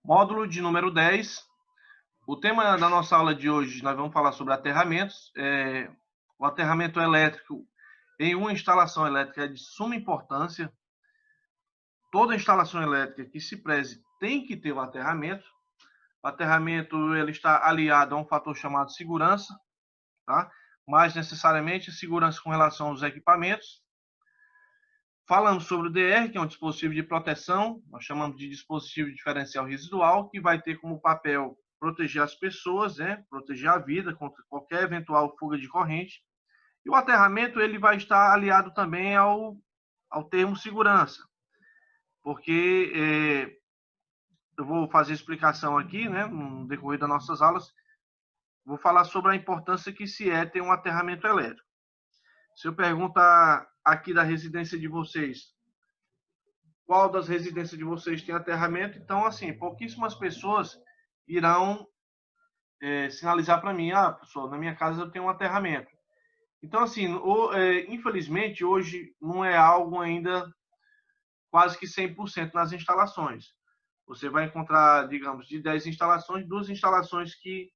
Módulo de número 10. O tema da nossa aula de hoje, nós vamos falar sobre aterramentos. O aterramento elétrico em uma instalação elétrica é de suma importância. Toda instalação elétrica que se preze tem que ter um aterramento. O aterramento ele está aliado a um fator chamado segurança, tá? Mais necessariamente segurança com relação aos equipamentos. Falamos sobre o DR, que é um dispositivo de proteção, nós chamamos de dispositivo diferencial residual, que vai ter como papel proteger as pessoas, proteger a vida contra qualquer eventual fuga de corrente. E o aterramento ele vai estar aliado também ao termo segurança, porque eu vou fazer explicação aqui, no decorrer das nossas aulas, vou falar sobre a importância que se ter um aterramento elétrico. Se eu perguntar aqui da residência de vocês, qual das residências de vocês tem aterramento, então, assim, pouquíssimas pessoas irão sinalizar para mim, pessoal, na minha casa eu tenho um aterramento. Então, assim, infelizmente, hoje não é algo ainda quase que 100% nas instalações. Você vai encontrar, digamos, de 10 instalações, 2 instalações que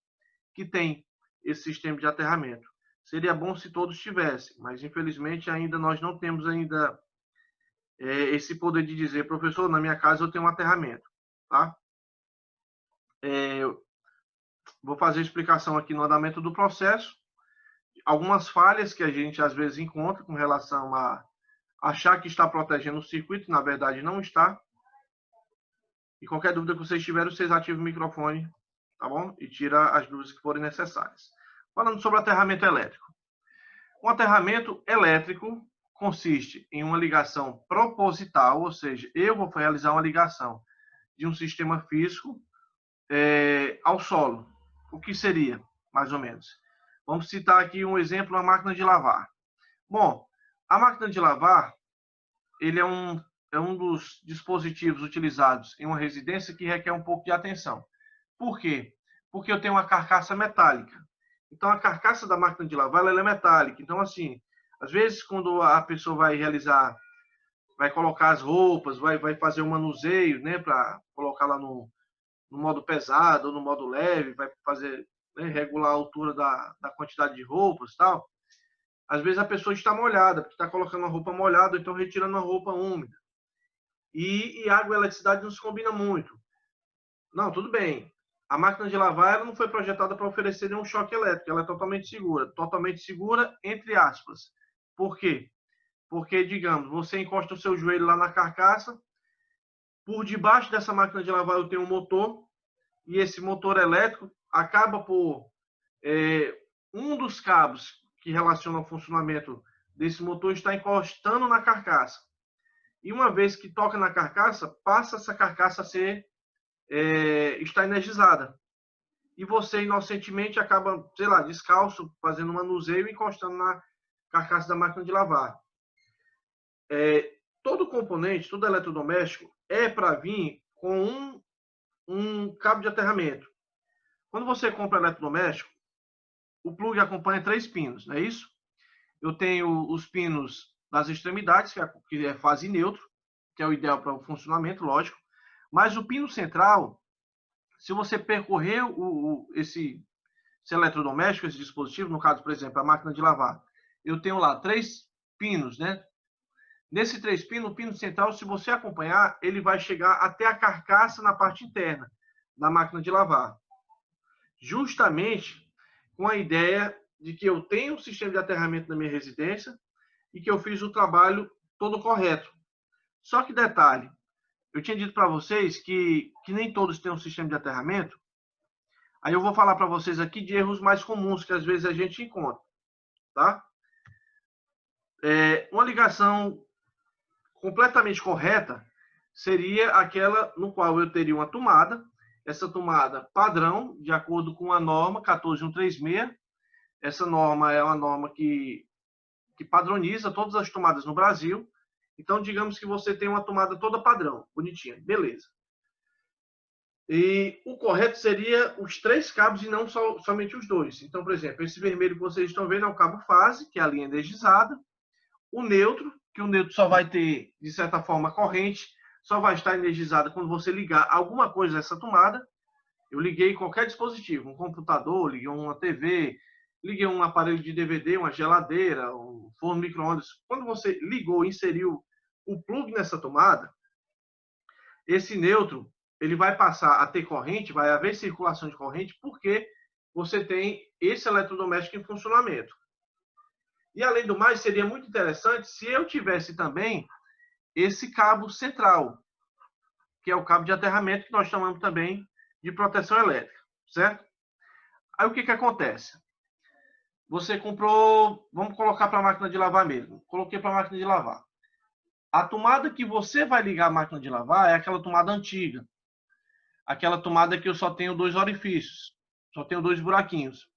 tem esse sistema de aterramento. Seria bom se todos tivessem, mas infelizmente ainda nós não temos ainda esse poder de dizer, professor, na minha casa eu tenho um aterramento, tá? Vou fazer a explicação aqui no andamento do processo. Algumas falhas que a gente às vezes encontra com relação a achar que está protegendo o circuito, na verdade não está. E qualquer dúvida que vocês tiverem, vocês ativam o microfone, tá bom? E tira as dúvidas que forem necessárias. Falando sobre aterramento elétrico. Um aterramento elétrico consiste em uma ligação proposital, ou seja, eu vou realizar uma ligação de um sistema físico ao solo. O que seria, mais ou menos? Vamos citar aqui um exemplo, uma máquina de lavar. Bom, a máquina de lavar, ele é um dos dispositivos utilizados em uma residência que requer um pouco de atenção. Por quê? Porque eu tenho uma carcaça metálica. Então, a carcaça da máquina de lavar, ela é metálica. Então, assim, às vezes, quando a pessoa vai colocar as roupas, vai fazer um manuseio, para colocar lá no modo pesado ou no modo leve, vai fazer, regular a altura da quantidade de roupas e tal. Às vezes, a pessoa está molhada, porque está colocando uma roupa molhada, ou então retirando uma roupa úmida. E água e eletricidade não se combinam muito. Não, tudo bem. A máquina de lavar ela não foi projetada para oferecer nenhum choque elétrico, ela é totalmente segura, entre aspas. Por quê? Porque, digamos, você encosta o seu joelho lá na carcaça, por debaixo dessa máquina de lavar eu tenho um motor, e esse motor elétrico acaba por um dos cabos que relaciona o funcionamento desse motor está encostando na carcaça. E uma vez que toca na carcaça, passa essa carcaça a ser está energizada. E você, inocentemente, acaba, sei lá, descalço, fazendo um manuseio e encostando na carcaça da máquina de lavar. Todo componente, todo eletrodoméstico é para vir com um cabo de aterramento. Quando você compra eletrodoméstico, o plug acompanha 3 pinos, não é isso? Eu tenho os pinos das extremidades, que é fase neutro, que é o ideal para o funcionamento, lógico. Mas o pino central, se você percorrer esse eletrodoméstico, esse dispositivo, no caso, por exemplo, a máquina de lavar, eu tenho lá 3 pinos, Nesse 3 pinos, o pino central, se você acompanhar, ele vai chegar até a carcaça na parte interna da máquina de lavar. Justamente com a ideia de que eu tenho um sistema de aterramento na minha residência e que eu fiz o trabalho todo correto. Só que detalhe, eu tinha dito para vocês que nem todos têm um sistema de aterramento. Aí eu vou falar para vocês aqui de erros mais comuns que às vezes a gente encontra, tá? Uma ligação completamente correta seria aquela no qual eu teria uma tomada, essa tomada padrão, de acordo com a norma 14136. Essa norma é uma norma que padroniza todas as tomadas no Brasil. Então, digamos que você tem uma tomada toda padrão, bonitinha, beleza. E o correto seria os 3 cabos e não somente os 2. Então, por exemplo, esse vermelho que vocês estão vendo é o cabo fase, que é a linha energizada. O neutro, que o neutro só vai ter, de certa forma, corrente, só vai estar energizada quando você ligar alguma coisa nessa tomada. Eu liguei qualquer dispositivo, um computador, liguei uma TV, liguei um aparelho de DVD, uma geladeira, um forno micro-ondas. Quando você ligou, inseriu o plug nessa tomada, esse nêutron ele vai passar a ter corrente, vai haver circulação de corrente, porque você tem esse eletrodoméstico em funcionamento. E, além do mais, seria muito interessante se eu tivesse também esse cabo central, que é o cabo de aterramento, que nós chamamos também de proteção elétrica, certo? Aí o que acontece? Você comprou, vamos colocar para a máquina de lavar mesmo. Coloquei para a máquina de lavar. A tomada que você vai ligar a máquina de lavar é aquela tomada antiga. Aquela tomada que eu só tenho 2 orifícios, só tenho 2 buraquinhos.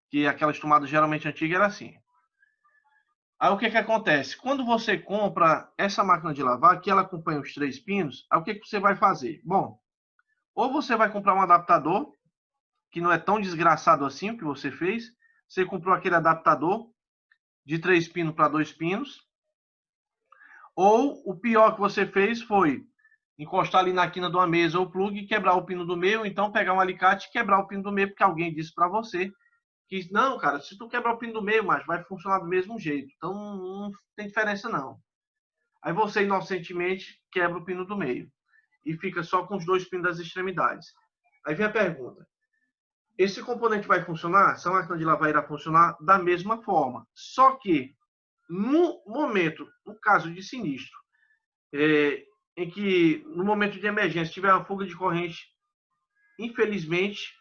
Que aquelas tomadas geralmente antigas era assim. Aí o que acontece? Quando você compra essa máquina de lavar, que ela acompanha os 3 pinos, aí o que você vai fazer? Bom, ou você vai comprar um adaptador, que não é tão desgraçado assim o que você fez. Você comprou aquele adaptador de 3 pinos para 2 pinos. Ou o pior que você fez foi encostar ali na quina de uma mesa ou plug e quebrar o pino do meio, ou então pegar um alicate e quebrar o pino do meio, porque alguém disse para você que, não, cara, se tu quebrar o pino do meio, mas vai funcionar do mesmo jeito. Então não tem diferença não. Aí você inocentemente quebra o pino do meio e fica só com os 2 pinos das extremidades. Aí vem a pergunta: esse componente vai funcionar? Essa máquina de lavar irá funcionar da mesma forma. Só que, no momento, no caso de sinistro, em que, no momento de emergência, tiver uma fuga de corrente, infelizmente,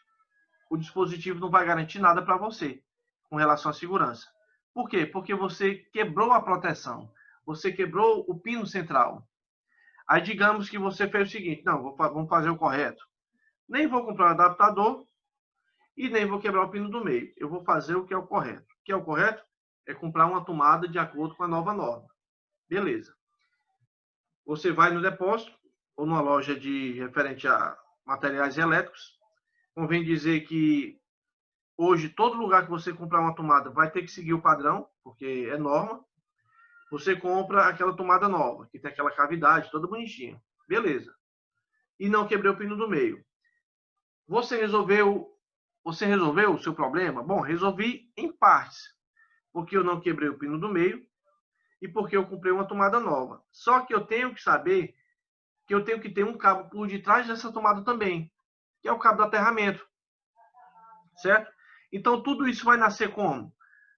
o dispositivo não vai garantir nada para você com relação à segurança. Por quê? Porque você quebrou a proteção. Você quebrou o pino central. Aí, digamos que você fez o seguinte: não, vamos fazer o correto. Nem vou comprar um adaptador e nem vou quebrar o pino do meio. Eu vou fazer o que é o correto. O que é o correto? É comprar uma tomada de acordo com a nova norma. Beleza. Você vai no depósito ou numa loja de referente a materiais elétricos. Convém dizer que hoje todo lugar que você comprar uma tomada vai ter que seguir o padrão, porque é norma. Você compra aquela tomada nova, que tem aquela cavidade toda bonitinha. Beleza. E não quebrei o pino do meio. Você resolveu o seu problema? Bom, resolvi em partes, porque eu não quebrei o pino do meio e porque eu comprei uma tomada nova. Só que eu tenho que saber que eu tenho que ter um cabo por detrás dessa tomada também, que é o cabo do aterramento, certo? Então, tudo isso vai nascer como?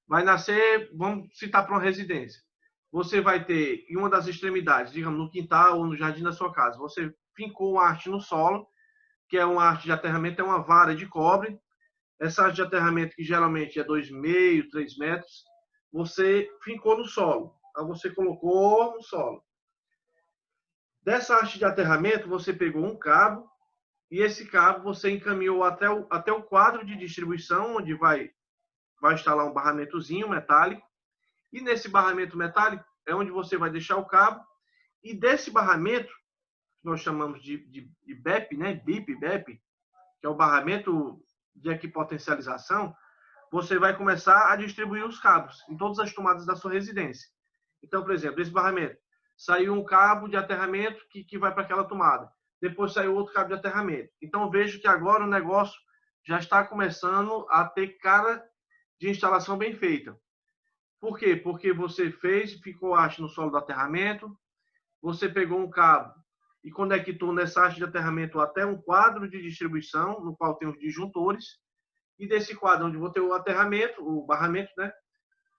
Vai nascer, vamos citar para uma residência. Você vai ter, em uma das extremidades, digamos, no quintal ou no jardim da sua casa, você fincou uma haste no solo, que é uma haste de aterramento, é uma vara de cobre. Essa haste de aterramento, que geralmente é 2,5, 3 metros, você fincou no solo. Aí você colocou no solo. Dessa haste de aterramento, você pegou um cabo e esse cabo você encaminhou até o quadro de distribuição, onde vai instalar um barramentozinho metálico. E nesse barramento metálico é onde você vai deixar o cabo. E desse barramento, que nós chamamos de BEP, né? BIP, que é o barramento de equipotencialização, você vai começar a distribuir os cabos em todas as tomadas da sua residência. Então, por exemplo, esse barramento, saiu um cabo de aterramento que vai para aquela tomada. Depois saiu outro cabo de aterramento. Então, vejo que agora o negócio já está começando a ter cara de instalação bem feita. Por quê? Porque você ficou haste no solo do aterramento, você pegou um cabo e conectou nessa haste de aterramento até um quadro de distribuição, no qual tem os disjuntores, e desse quadro onde vou ter o aterramento, o barramento, né?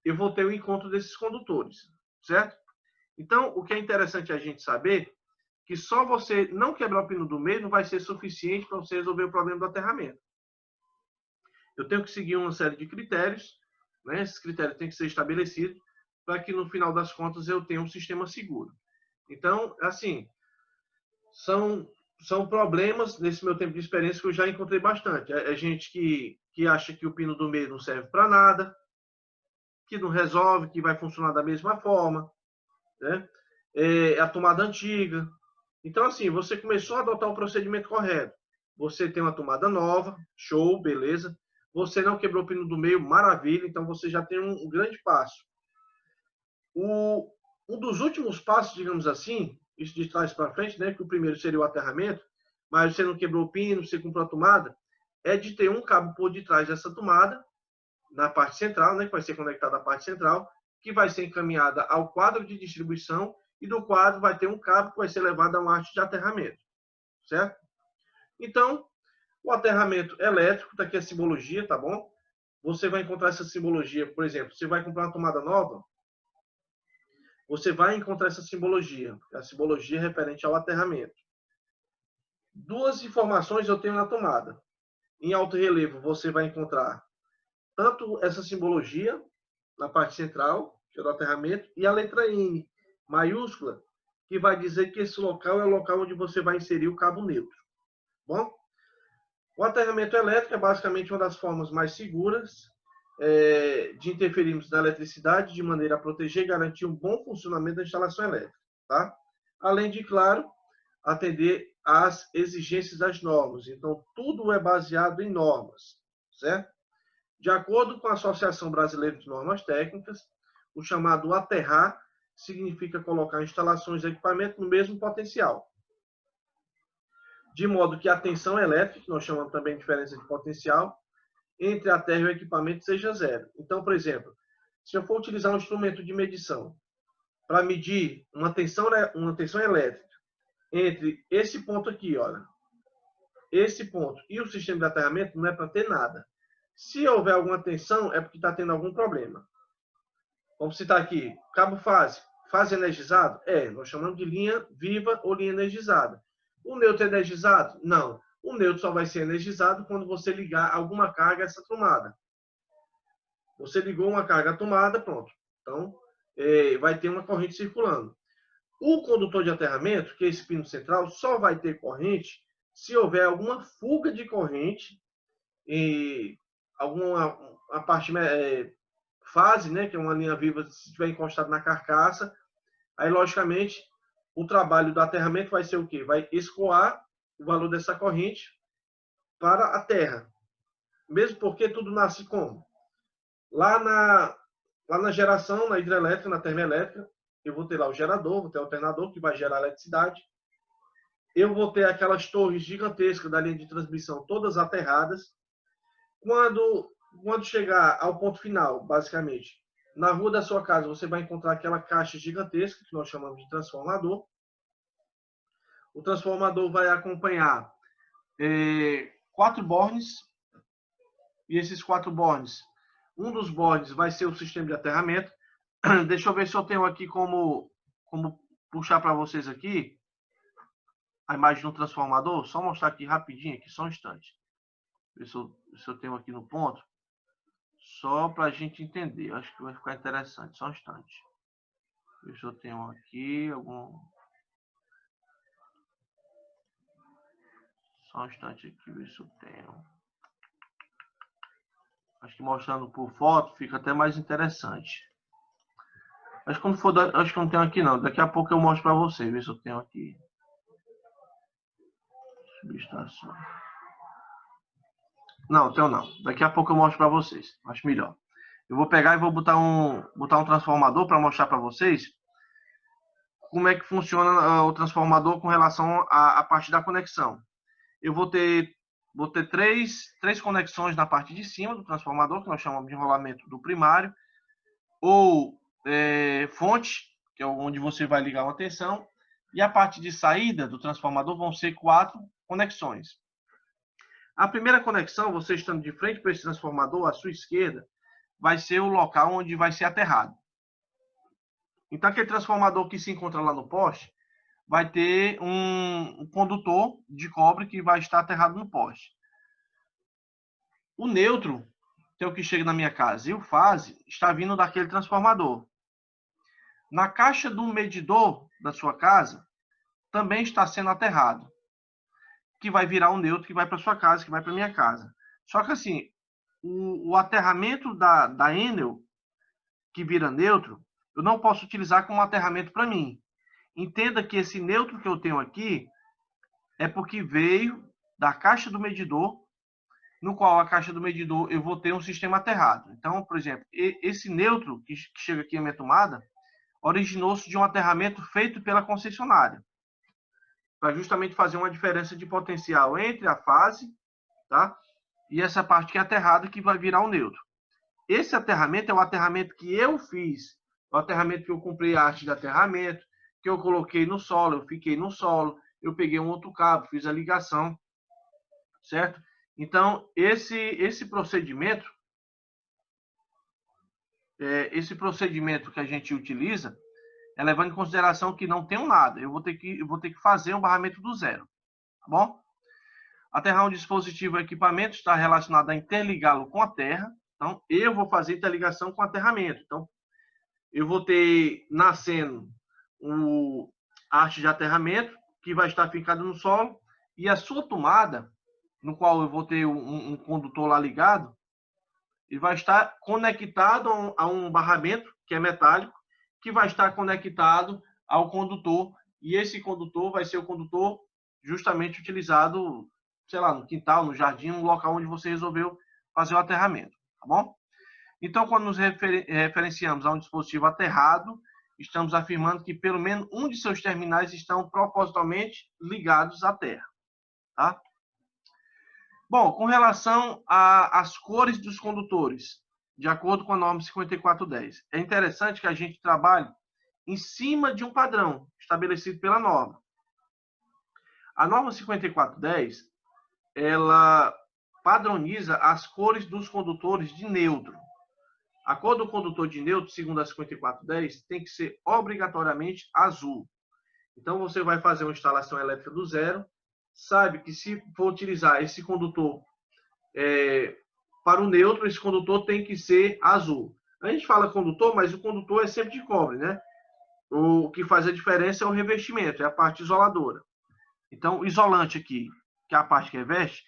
Eu vou ter o encontro desses condutores, certo? Então, o que é interessante a gente saber, que só você não quebrar o pino do meio não vai ser suficiente para você resolver o problema do aterramento. Eu tenho que seguir uma série de critérios, né? Esses critérios têm que ser estabelecidos para que, no final das contas, eu tenha um sistema seguro. Então, assim, são problemas, nesse meu tempo de experiência, que eu já encontrei bastante. É gente que acha que o pino do meio não serve para nada, que não resolve, que vai funcionar da mesma forma, né? É a tomada antiga. Então, assim, você começou a adotar o procedimento correto. Você tem uma tomada nova, show, beleza. Você não quebrou o pino do meio, maravilha. Então, você já tem um grande passo. Um dos últimos passos, digamos assim, isso de trás para frente, né? Que o primeiro seria o aterramento, mas você não quebrou o pino, você comprou a tomada, é de ter um cabo por detrás dessa tomada, na parte central, né? Que vai ser conectado à parte central, que vai ser encaminhada ao quadro de distribuição, e do quadro vai ter um cabo que vai ser levado a um haste de aterramento, certo? Então, o aterramento elétrico, tá aqui a simbologia, tá bom? Você vai encontrar essa simbologia, por exemplo, você vai comprar uma tomada nova, você vai encontrar essa simbologia, a simbologia referente ao aterramento. Duas informações eu tenho na tomada. Em alto relevo, você vai encontrar tanto essa simbologia na parte central, que é do aterramento, e a letra N maiúscula, que vai dizer que esse local é o local onde você vai inserir o cabo neutro. Bom? O aterramento elétrico é basicamente uma das formas mais seguras de interferirmos na eletricidade de maneira a proteger e garantir um bom funcionamento da instalação elétrica. Tá? Além de, claro, atender às exigências das normas. Então, tudo é baseado em normas, certo? De acordo com a Associação Brasileira de Normas Técnicas, o chamado aterrar significa colocar instalações de equipamento no mesmo potencial, de modo que a tensão elétrica, que nós chamamos também de diferença de potencial, entre a terra e o equipamento seja zero. Então, por exemplo, se eu for utilizar um instrumento de medição para medir uma tensão elétrica entre esse ponto aqui, olha, esse ponto e o sistema de aterramento, não é para ter nada. Se houver alguma tensão, é porque está tendo algum problema. Vamos citar aqui, cabo fase energizado? Nós chamamos de linha viva ou linha energizada. O neutro é energizado? Não. O neutro só vai ser energizado quando você ligar alguma carga a essa tomada. Você ligou uma carga à tomada, pronto. Então, vai ter uma corrente circulando. O condutor de aterramento, que é esse pino central, só vai ter corrente se houver alguma fuga de corrente e a parte fase, né, que é uma linha viva, se estiver encostado na carcaça, aí, logicamente, o trabalho do aterramento vai ser o quê? Vai escoar o valor dessa corrente para a terra. Mesmo porque tudo nasce como? Lá na geração, na hidrelétrica, na termoelétrica, eu vou ter lá o gerador, vou ter o alternador que vai gerar eletricidade. Eu vou ter aquelas torres gigantescas da linha de transmissão, todas aterradas. Quando chegar ao ponto final, basicamente, na rua da sua casa, você vai encontrar aquela caixa gigantesca, que nós chamamos de transformador. O transformador vai acompanhar 4 bornes, e esses 4 bornes, um dos bornes vai ser o sistema de aterramento. Deixa eu ver se eu tenho aqui como puxar para vocês aqui a imagem do transformador. Só mostrar aqui rapidinho, aqui, só um instante. Ver se eu tenho aqui no ponto. Só para a gente entender. Acho que vai ficar interessante. Só um instante. Ver se eu tenho aqui algum... Só um instante aqui, ver se eu tenho. Acho que mostrando por foto fica até mais interessante. Acho que acho que não tenho aqui não. Daqui a pouco eu mostro para você, ver se eu tenho aqui. Subestação. Não, tenho não. Daqui a pouco eu mostro para vocês. Acho melhor. Eu vou pegar e vou botar um transformador para mostrar para vocês como é que funciona o transformador com relação à parte da conexão. Eu vou ter três conexões na parte de cima do transformador, que nós chamamos de enrolamento do primário, ou fonte, que é onde você vai ligar uma tensão, e a parte de saída do transformador vão ser 4 conexões. A primeira conexão, você estando de frente para esse transformador, à sua esquerda, vai ser o local onde vai ser aterrado. Então, aquele transformador que se encontra lá no poste, vai ter um condutor de cobre que vai estar aterrado no poste. O neutro, que é o que chega na minha casa, e o fase, está vindo daquele transformador. Na caixa do medidor da sua casa, também está sendo aterrado, que vai virar um neutro que vai para sua casa, que vai para minha casa. Só que assim, o aterramento da Enel, que vira neutro, eu não posso utilizar como aterramento para mim. Entenda que esse neutro que eu tenho aqui é porque veio da caixa do medidor, no qual a caixa do medidor eu vou ter um sistema aterrado. Então, por exemplo, esse neutro que chega aqui na minha tomada, originou-se de um aterramento feito pela concessionária, para justamente fazer uma diferença de potencial entre a fase, tá? E essa parte que é aterrada, que vai virar o neutro. Esse aterramento é o aterramento que eu fiz, o aterramento que eu comprei a arte de aterramento, que eu coloquei no solo, eu fiquei no solo, eu peguei um outro cabo, fiz a ligação, certo? Então, esse procedimento que a gente utiliza é levando em consideração que não tenho nada. Eu vou ter que fazer um barramento do zero, tá bom? Aterrar um dispositivo ou equipamento está relacionado a interligá-lo com a terra. Então, eu vou fazer interligação com o aterramento. Então, eu vou ter nascendo a haste de aterramento, que vai estar fincado no solo, e a sua tomada, no qual eu vou ter um condutor lá ligado, e vai estar conectado a um barramento, que é metálico, que vai estar conectado ao condutor, e esse condutor vai ser o condutor justamente utilizado, sei lá, no quintal, no jardim, no local onde você resolveu fazer o aterramento, tá bom? Então, quando nos referenciamos a um dispositivo aterrado, estamos afirmando que pelo menos um de seus terminais estão propositalmente ligados à terra, tá? Bom, com relação às cores dos condutores, de acordo com a norma 5410, é interessante que a gente trabalhe em cima de um padrão estabelecido pela norma. A norma 5410, ela padroniza as cores dos condutores de neutro. A cor do condutor de neutro, segundo a 5410, tem que ser obrigatoriamente azul. Então, você vai fazer uma instalação elétrica do zero, sabe que se for utilizar esse condutor para o neutro, esse condutor tem que ser azul. A gente fala condutor, mas o condutor é sempre de cobre, né? O que faz a diferença é o revestimento, é a parte isoladora. Então, o isolante aqui, que é a parte que reveste,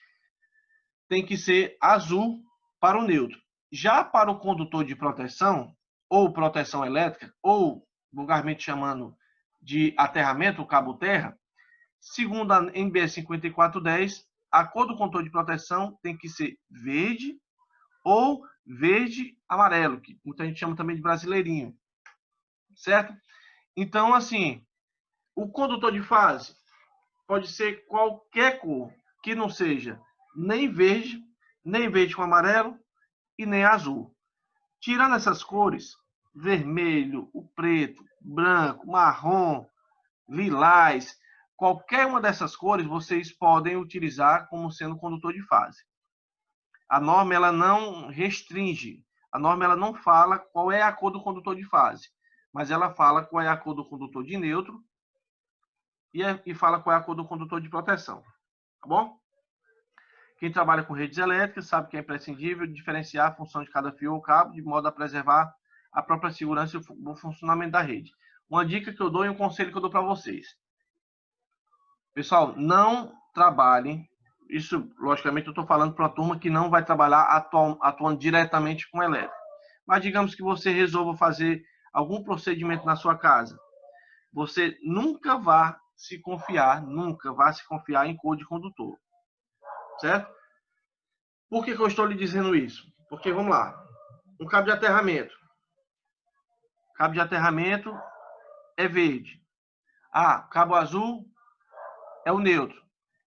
tem que ser azul para o neutro. Já para o condutor de proteção, ou proteção elétrica, ou vulgarmente chamando de aterramento, o cabo terra, segundo a NB 5410, a cor do condutor de proteção tem que ser verde ou verde-amarelo, que muita gente chama também de brasileirinho, certo? Então, assim, o condutor de fase pode ser qualquer cor que não seja nem verde com amarelo e nem azul. Tirando essas cores, vermelho, o preto, branco, marrom, lilás, qualquer uma dessas cores vocês podem utilizar como sendo condutor de fase. A norma ela não restringe, a norma ela não fala qual é a cor do condutor de fase, mas ela fala qual é a cor do condutor de neutro e fala qual é a cor do condutor de proteção, tá bom? Quem trabalha com redes elétricas sabe que é imprescindível diferenciar a função de cada fio ou cabo de modo a preservar a própria segurança e o funcionamento da rede. Uma dica que eu dou e um conselho que eu dou para vocês. Pessoal, não trabalhem, isso logicamente eu estou falando para uma turma que não vai trabalhar atuando diretamente com elétrica. Mas digamos que você resolva fazer algum procedimento na sua casa. Você nunca vá se confiar em cor de condutor. Certo? Por que eu estou lhe dizendo isso? Porque, vamos lá, um cabo de aterramento. Cabo de aterramento é verde. Ah, cabo azul é o neutro.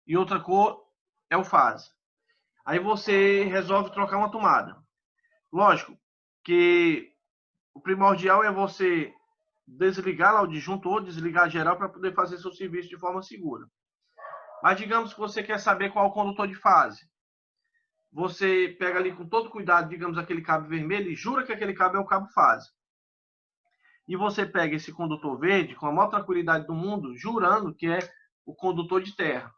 E outra cor é o fase. Aí você resolve trocar uma tomada. Lógico que o primordial é você desligar lá o disjuntor, desligar geral para poder fazer seu serviço de forma segura. Mas digamos que você quer saber qual é o condutor de fase. Você pega ali com todo cuidado, digamos, aquele cabo vermelho e jura que aquele cabo é o cabo fase. E você pega esse condutor verde com a maior tranquilidade do mundo, jurando que é o condutor de terra.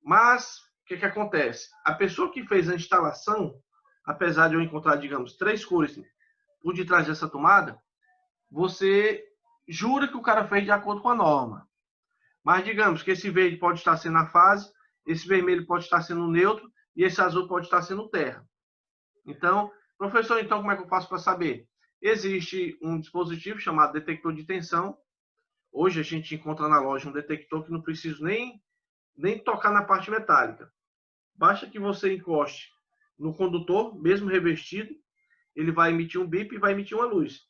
Mas, o que acontece? A pessoa que fez a instalação, apesar de eu encontrar, digamos, 3 cores por detrás dessa tomada, você jura que o cara fez de acordo com a norma. Mas digamos que esse verde pode estar sendo a fase, esse vermelho pode estar sendo o neutro e esse azul pode estar sendo terra. Então, professor, então como é que eu faço para saber? Existe um dispositivo chamado detector de tensão. Hoje a gente encontra na loja um detector que não precisa nem tocar na parte metálica. Basta que você encoste no condutor, mesmo revestido, ele vai emitir um bip e vai emitir uma luz.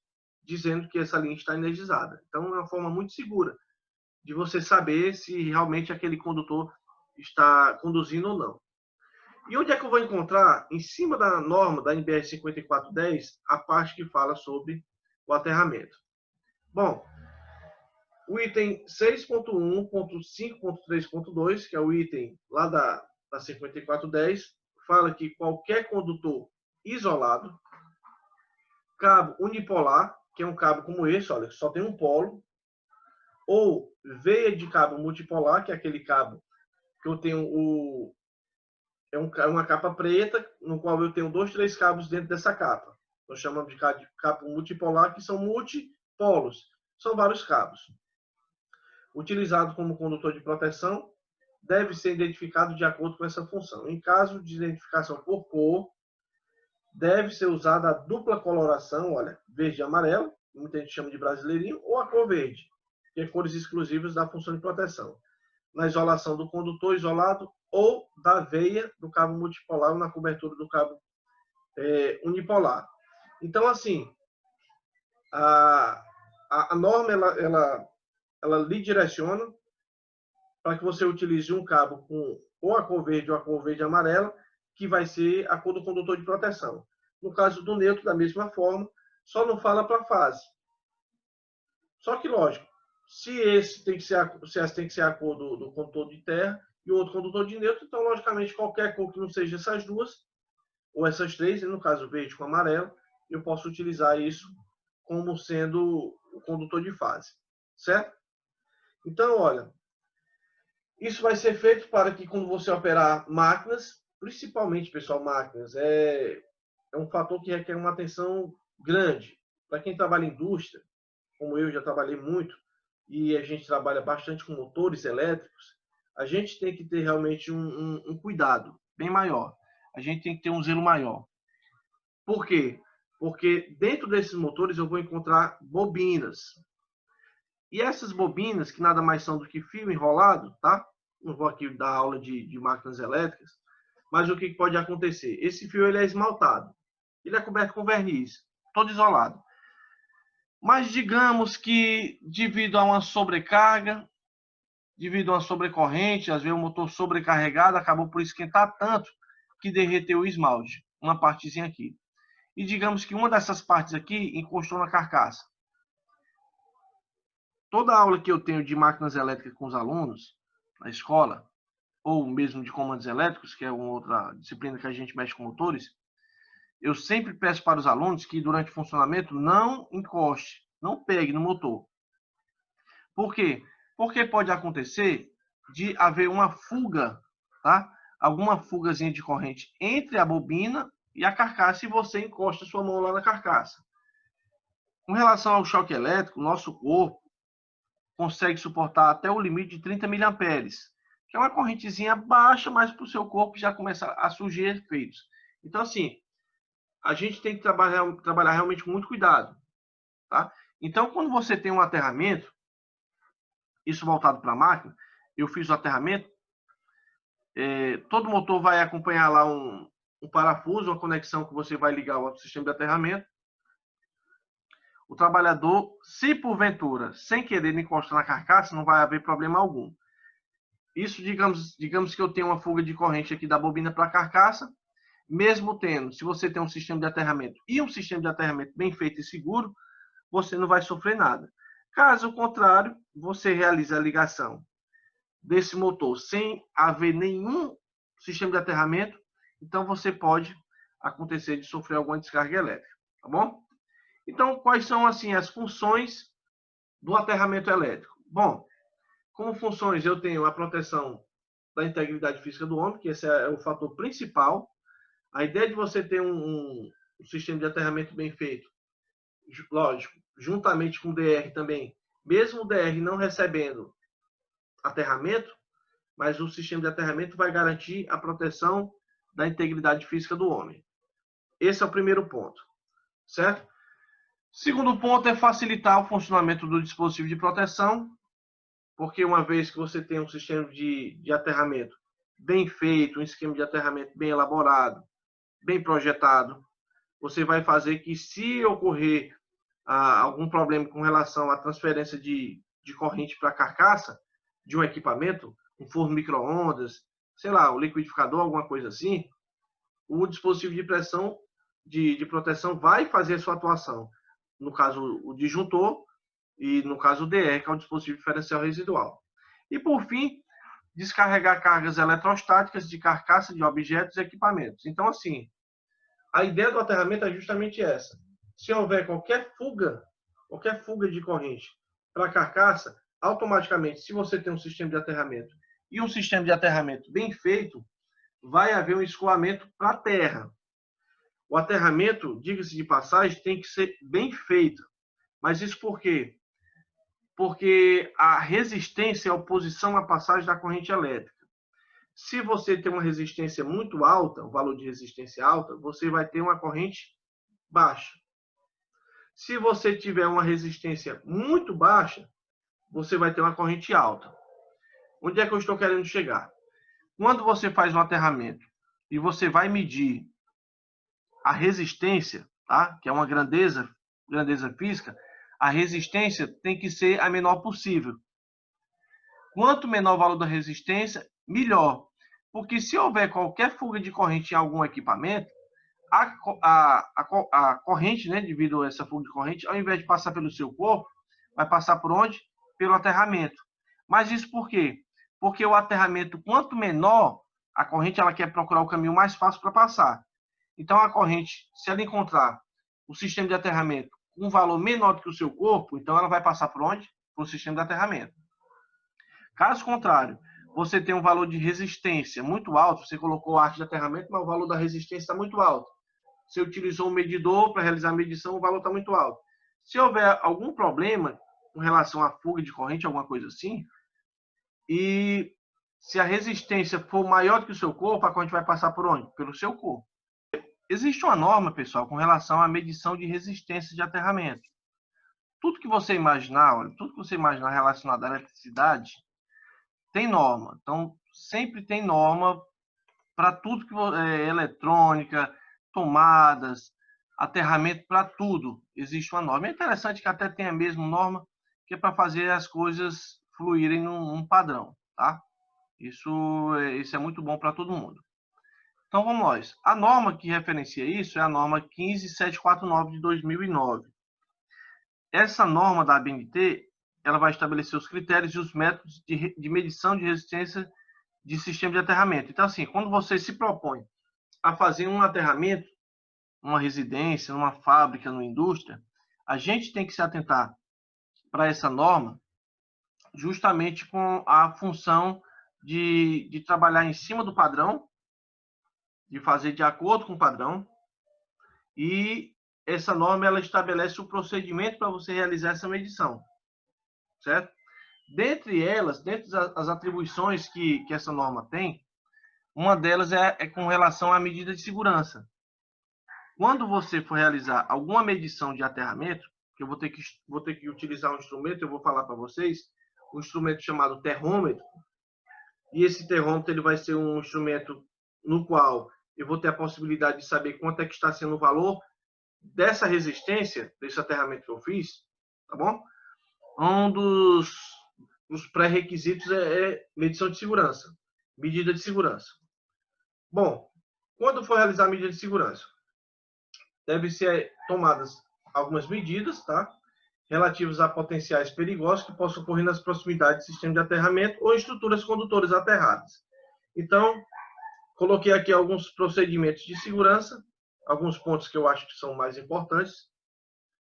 dizendo que essa linha está energizada. Então, é uma forma muito segura de você saber se realmente aquele condutor está conduzindo ou não. E onde é que eu vou encontrar, em cima da norma da NBR 5410, a parte que fala sobre o aterramento? Bom, o item 6.1.5.3.2, que é o item lá da 5410, fala que qualquer condutor isolado, cabo unipolar, que é um cabo como esse, olha, só tem um polo, ou veia de cabo multipolar, que é aquele cabo que eu tenho uma capa preta, no qual eu tenho 2, 3 cabos dentro dessa capa. Nós chamamos de cabo multipolar, que são multipolos. São vários cabos. Utilizado como condutor de proteção, deve ser identificado de acordo com essa função. Em caso de identificação por cor, deve ser usada a dupla coloração, olha, verde e amarelo, muita gente chama de brasileirinho, ou a cor verde, que é cores exclusivas da função de proteção. Na isolação do condutor isolado ou da veia do cabo multipolar ou na cobertura do cabo unipolar. Então, assim, a norma ela lhe direciona para que você utilize um cabo com ou a cor verde ou a cor verde e amarela, que vai ser a cor do condutor de proteção. No caso do neutro, da mesma forma, só não fala para a fase. Só que, lógico, se esse tem que ser a cor do condutor de terra e o outro condutor de neutro, então, logicamente, qualquer cor que não seja essas duas, ou essas três, no caso verde com amarelo, eu posso utilizar isso como sendo o condutor de fase, certo? Então, olha, isso vai ser feito para que quando você operar máquinas, principalmente, pessoal, máquinas, é um fator que requer uma atenção grande. Para quem trabalha em indústria, como eu já trabalhei muito, e a gente trabalha bastante com motores elétricos, a gente tem que ter realmente um cuidado bem maior. A gente tem que ter um zelo maior. Por quê? Porque dentro desses motores eu vou encontrar bobinas. E essas bobinas, que nada mais são do que fio enrolado, tá? Não vou aqui dar aula de máquinas elétricas, mas o que pode acontecer? Esse fio ele é esmaltado, ele é coberto com verniz, todo isolado. Mas digamos que devido a uma sobrecarga, devido a uma sobrecorrente, às vezes o motor sobrecarregado acabou por esquentar tanto que derreteu o esmalte, uma partezinha aqui. E digamos que uma dessas partes aqui encostou na carcaça. Toda aula que eu tenho de máquinas elétricas com os alunos, na escola, ou mesmo de comandos elétricos, que é uma outra disciplina que a gente mexe com motores, eu sempre peço para os alunos que durante o funcionamento não encoste, não pegue no motor. Por quê? Porque pode acontecer de haver uma fuga, tá? Alguma fugazinha de corrente entre a bobina e a carcaça e você encosta sua mão lá na carcaça. Com relação ao choque elétrico, nosso corpo consegue suportar até o limite de 30 mA, que é uma correntezinha baixa, mas para o seu corpo já começa a surgir efeitos. Então, assim, a gente tem que trabalhar realmente com muito cuidado, tá? Então, quando você tem um aterramento, isso voltado para a máquina, eu fiz o aterramento, todo motor vai acompanhar lá um parafuso, uma conexão que você vai ligar ao sistema de aterramento. O trabalhador, se porventura, sem querer encostar na carcaça, não vai haver problema algum. Isso, digamos que eu tenho uma fuga de corrente aqui da bobina para a carcaça, mesmo tendo, se você tem um sistema de aterramento e um sistema de aterramento bem feito e seguro, você não vai sofrer nada. Caso contrário, você realiza a ligação desse motor sem haver nenhum sistema de aterramento, então você pode acontecer de sofrer alguma descarga elétrica, tá bom? Então, quais são assim as funções do aterramento elétrico? Bom, como funções eu tenho a proteção da integridade física do homem, que esse é o fator principal. A ideia de você ter um sistema de aterramento bem feito, lógico, juntamente com o DR também, mesmo o DR não recebendo aterramento, mas o sistema de aterramento vai garantir a proteção da integridade física do homem. Esse é o primeiro ponto, certo? Segundo ponto é facilitar o funcionamento do dispositivo de proteção, porque uma vez que você tem um sistema de aterramento bem feito, um esquema de aterramento bem elaborado, bem projetado, você vai fazer que, se ocorrer algum problema com relação à transferência de corrente para a carcaça de um equipamento, um forno micro-ondas, sei lá, um liquidificador, alguma coisa assim, o dispositivo de pressão de proteção vai fazer a sua atuação. No caso, o disjuntor e, no caso, o DE, que é o dispositivo diferencial residual. E, por fim, descarregar cargas eletrostáticas de carcaça de objetos e equipamentos. Então, assim, a ideia do aterramento é justamente essa. Se houver qualquer fuga de corrente para a carcaça, automaticamente, se você tem um sistema de aterramento e um sistema de aterramento bem feito, vai haver um escoamento para a terra. O aterramento, diga-se de passagem, tem que ser bem feito. Mas isso por quê? Porque a resistência é a oposição à passagem da corrente elétrica. Se você tem uma resistência muito alta, um valor de resistência alta, você vai ter uma corrente baixa. Se você tiver uma resistência muito baixa, você vai ter uma corrente alta. Onde é que eu estou querendo chegar? Quando você faz um aterramento e você vai medir a resistência, tá? Que é uma grandeza física, a resistência tem que ser a menor possível. Quanto menor o valor da resistência, melhor. Porque se houver qualquer fuga de corrente em algum equipamento, a corrente, né, devido a essa fuga de corrente, ao invés de passar pelo seu corpo, vai passar por onde? Pelo aterramento. Mas isso por quê? Porque o aterramento, quanto menor, a corrente ela quer procurar o caminho mais fácil para passar. Então, a corrente, se ela encontrar o sistema de aterramento com um valor menor do que o seu corpo, então ela vai passar por onde? Por o sistema de aterramento. Caso contrário, você tem um valor de resistência muito alto, você colocou a arte de aterramento, mas o valor da resistência está muito alto. Você utilizou um medidor para realizar a medição, o valor está muito alto. Se houver algum problema com relação à fuga de corrente, alguma coisa assim, e se a resistência for maior do que o seu corpo, a corrente vai passar por onde? Pelo seu corpo. Existe uma norma, pessoal, com relação à medição de resistência de aterramento. Tudo que você imaginar, olha, tudo que você imaginar relacionado à eletricidade, tem norma. Então, sempre tem norma para tudo que é eletrônica, tomadas, aterramento, para tudo existe uma norma. É interessante que até tenha a mesma norma, que é para fazer as coisas fluírem num padrão, tá? Isso é muito bom para todo mundo. Então, vamos nós. A norma que referencia isso é a norma 15749 de 2009. Essa norma da ABNT, ela vai estabelecer os critérios e os métodos de medição de resistência de sistema de aterramento. Então, assim, quando você se propõe a fazer um aterramento, numa residência, numa fábrica, numa indústria, a gente tem que se atentar para essa norma justamente com a função de trabalhar em cima do padrão, de fazer de acordo com o padrão, e essa norma ela estabelece o procedimento para você realizar essa medição, certo? Dentre elas, dentre as atribuições que essa norma tem, uma delas é com relação à medida de segurança. Quando você for realizar alguma medição de aterramento, que eu vou ter que utilizar um instrumento, eu vou falar para vocês, um instrumento chamado terrômetro, e esse terrômetro ele vai ser um instrumento no qual eu vou ter a possibilidade de saber quanto é que está sendo o valor dessa resistência, desse aterramento que eu fiz, tá bom? Um dos pré-requisitos é medição de segurança, medida de segurança. Bom, quando for realizar a medida de segurança, deve ser tomadas algumas medidas, tá? Relativas a potenciais perigosos que possam ocorrer nas proximidades do sistema de aterramento ou estruturas condutoras aterradas. Então, coloquei aqui alguns procedimentos de segurança, alguns pontos que eu acho que são mais importantes,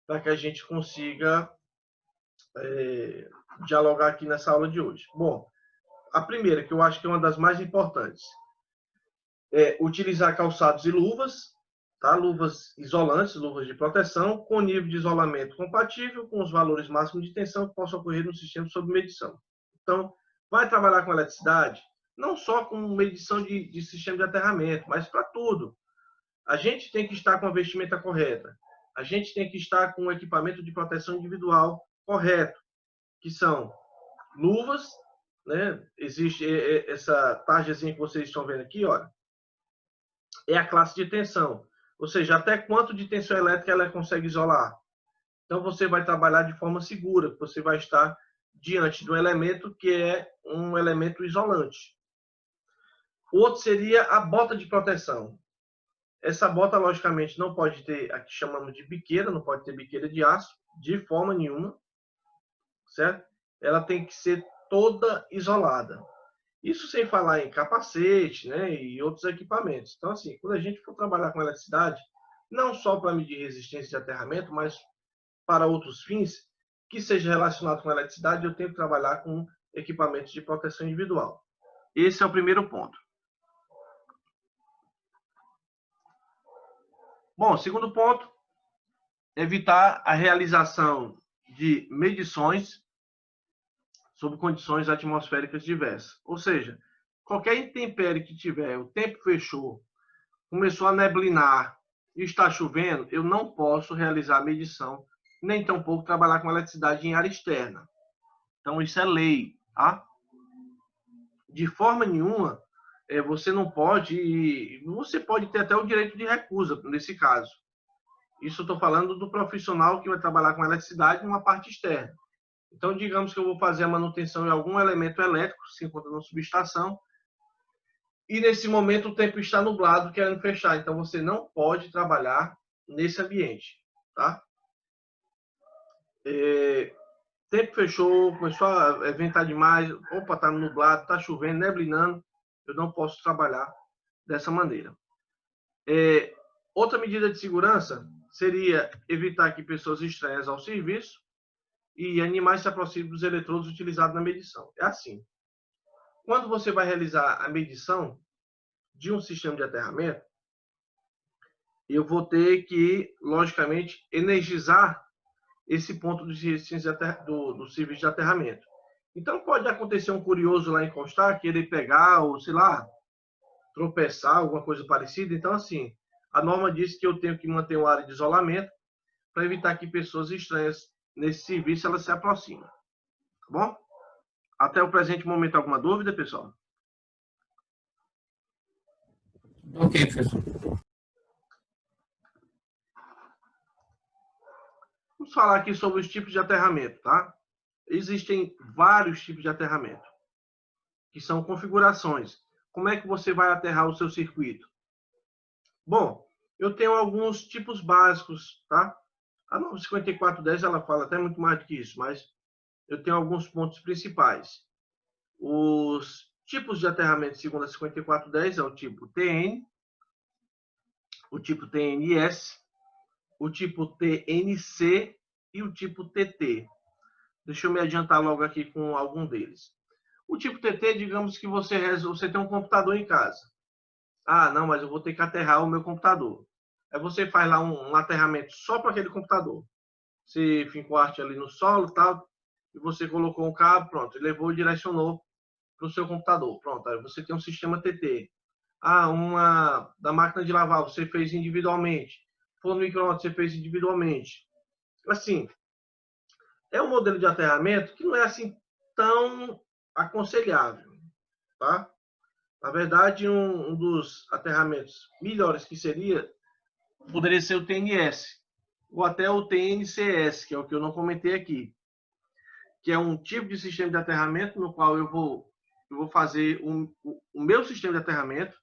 para que a gente consiga dialogar aqui nessa aula de hoje. Bom, a primeira, que eu acho que é uma das mais importantes, é utilizar calçados e luvas, tá? Luvas isolantes, luvas de proteção, com nível de isolamento compatível com os valores máximos de tensão que possam ocorrer no sistema sob medição. Então, vai trabalhar com eletricidade, não só com medição de sistema de aterramento, mas para tudo. A gente tem que estar com a vestimenta correta. A gente tem que estar com o equipamento de proteção individual correto, que são luvas, né? Existe essa tarjazinha que vocês estão vendo aqui, olha, é a classe de tensão. Ou seja, até quanto de tensão elétrica ela consegue isolar. Então, você vai trabalhar de forma segura, você vai estar diante de um elemento que é um elemento isolante. O outro seria a bota de proteção. Essa bota, logicamente, não pode ter, aqui chamamos de biqueira, não pode ter biqueira de aço, de forma nenhuma, certo? Ela tem que ser toda isolada. Isso sem falar em capacete, né, e outros equipamentos. Então, assim, quando a gente for trabalhar com eletricidade, não só para medir resistência de aterramento, mas para outros fins, que seja relacionado com a eletricidade, eu tenho que trabalhar com equipamentos de proteção individual. Esse é o primeiro ponto. Bom, segundo ponto, evitar a realização de medições sob condições atmosféricas diversas. Ou seja, qualquer intempérie que tiver, o tempo fechou, começou a neblinar e está chovendo, eu não posso realizar a medição, nem tampouco trabalhar com eletricidade em área externa. Então, isso é lei, tá? De forma nenhuma, você não pode, você pode ter até o direito de recusa, nesse caso. Isso eu estou falando do profissional que vai trabalhar com eletricidade numa parte externa. Então, digamos que eu vou fazer a manutenção em algum elemento elétrico, se encontra na subestação, e nesse momento o tempo está nublado, querendo fechar. Então, você não pode trabalhar nesse ambiente, tá? Tempo fechou, começou a ventar demais, opa, está nublado, está chovendo, neblinando, eu não posso trabalhar dessa maneira. Outra medida de segurança seria evitar que pessoas estranhas ao serviço e animais se aproximem dos eletrodos utilizados na medição. É assim. Quando você vai realizar a medição de um sistema de aterramento, eu vou ter que, logicamente, energizar esse ponto do serviço de aterramento. Então, pode acontecer um curioso lá encostar, querer pegar, ou sei lá, tropeçar, alguma coisa parecida. Então, assim, a norma diz que eu tenho que manter uma área de isolamento para evitar que pessoas estranhas nesse serviço elas se aproximem. Tá bom? Até o presente momento, alguma dúvida, pessoal? Ok, professor. Vamos falar aqui sobre os tipos de aterramento, tá? Existem vários tipos de aterramento, que são configurações. Como é que você vai aterrar o seu circuito? Bom, eu tenho alguns tipos básicos, tá? A norma 5410, ela fala até muito mais do que isso, mas eu tenho alguns pontos principais. Os tipos de aterramento segundo a 5410 é o tipo TN, o tipo TNS, o tipo TNC e o tipo TT. Deixa eu me adiantar logo aqui com algum deles. O tipo TT, digamos que você tem um computador em casa. Ah, não, mas eu vou ter que aterrar o meu computador. Aí você faz lá um aterramento só para aquele computador. Você fincou arte ali no solo, tal, e você colocou um cabo, pronto, e levou e direcionou para o seu computador. Pronto, aí você tem um sistema TT. Ah, uma da máquina de lavar você fez individualmente. Forno micro-ondas você fez individualmente. Assim, é um modelo de aterramento que não é assim tão aconselhável, tá? Na verdade, um dos aterramentos melhores que seria, poderia ser o TNS, ou até o TNCS, que é o que eu não comentei aqui, que é um tipo de sistema de aterramento no qual eu vou fazer o meu sistema de aterramento,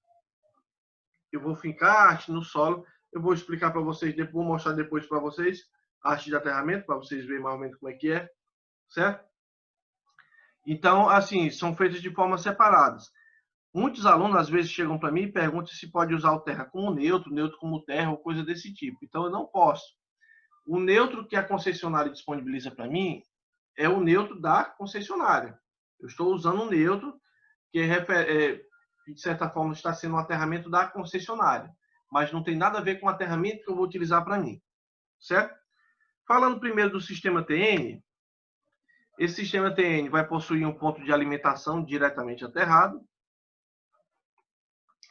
eu vou fincar arte no solo, eu vou explicar para vocês, vou mostrar depois para vocês a arte de aterramento, para vocês verem mais ou menos como é que é, certo? Então, assim, são feitos de formas separadas. Muitos alunos, às vezes, chegam para mim e perguntam se pode usar o terra como neutro, neutro como terra, ou coisa desse tipo. Então, eu não posso. O neutro que a concessionária disponibiliza para mim é o neutro da concessionária. Eu estou usando um neutro que, de certa forma, está sendo um aterramento da concessionária, mas não tem nada a ver com o aterramento que eu vou utilizar para mim, certo? Falando primeiro do sistema TN, esse sistema TN vai possuir um ponto de alimentação diretamente aterrado,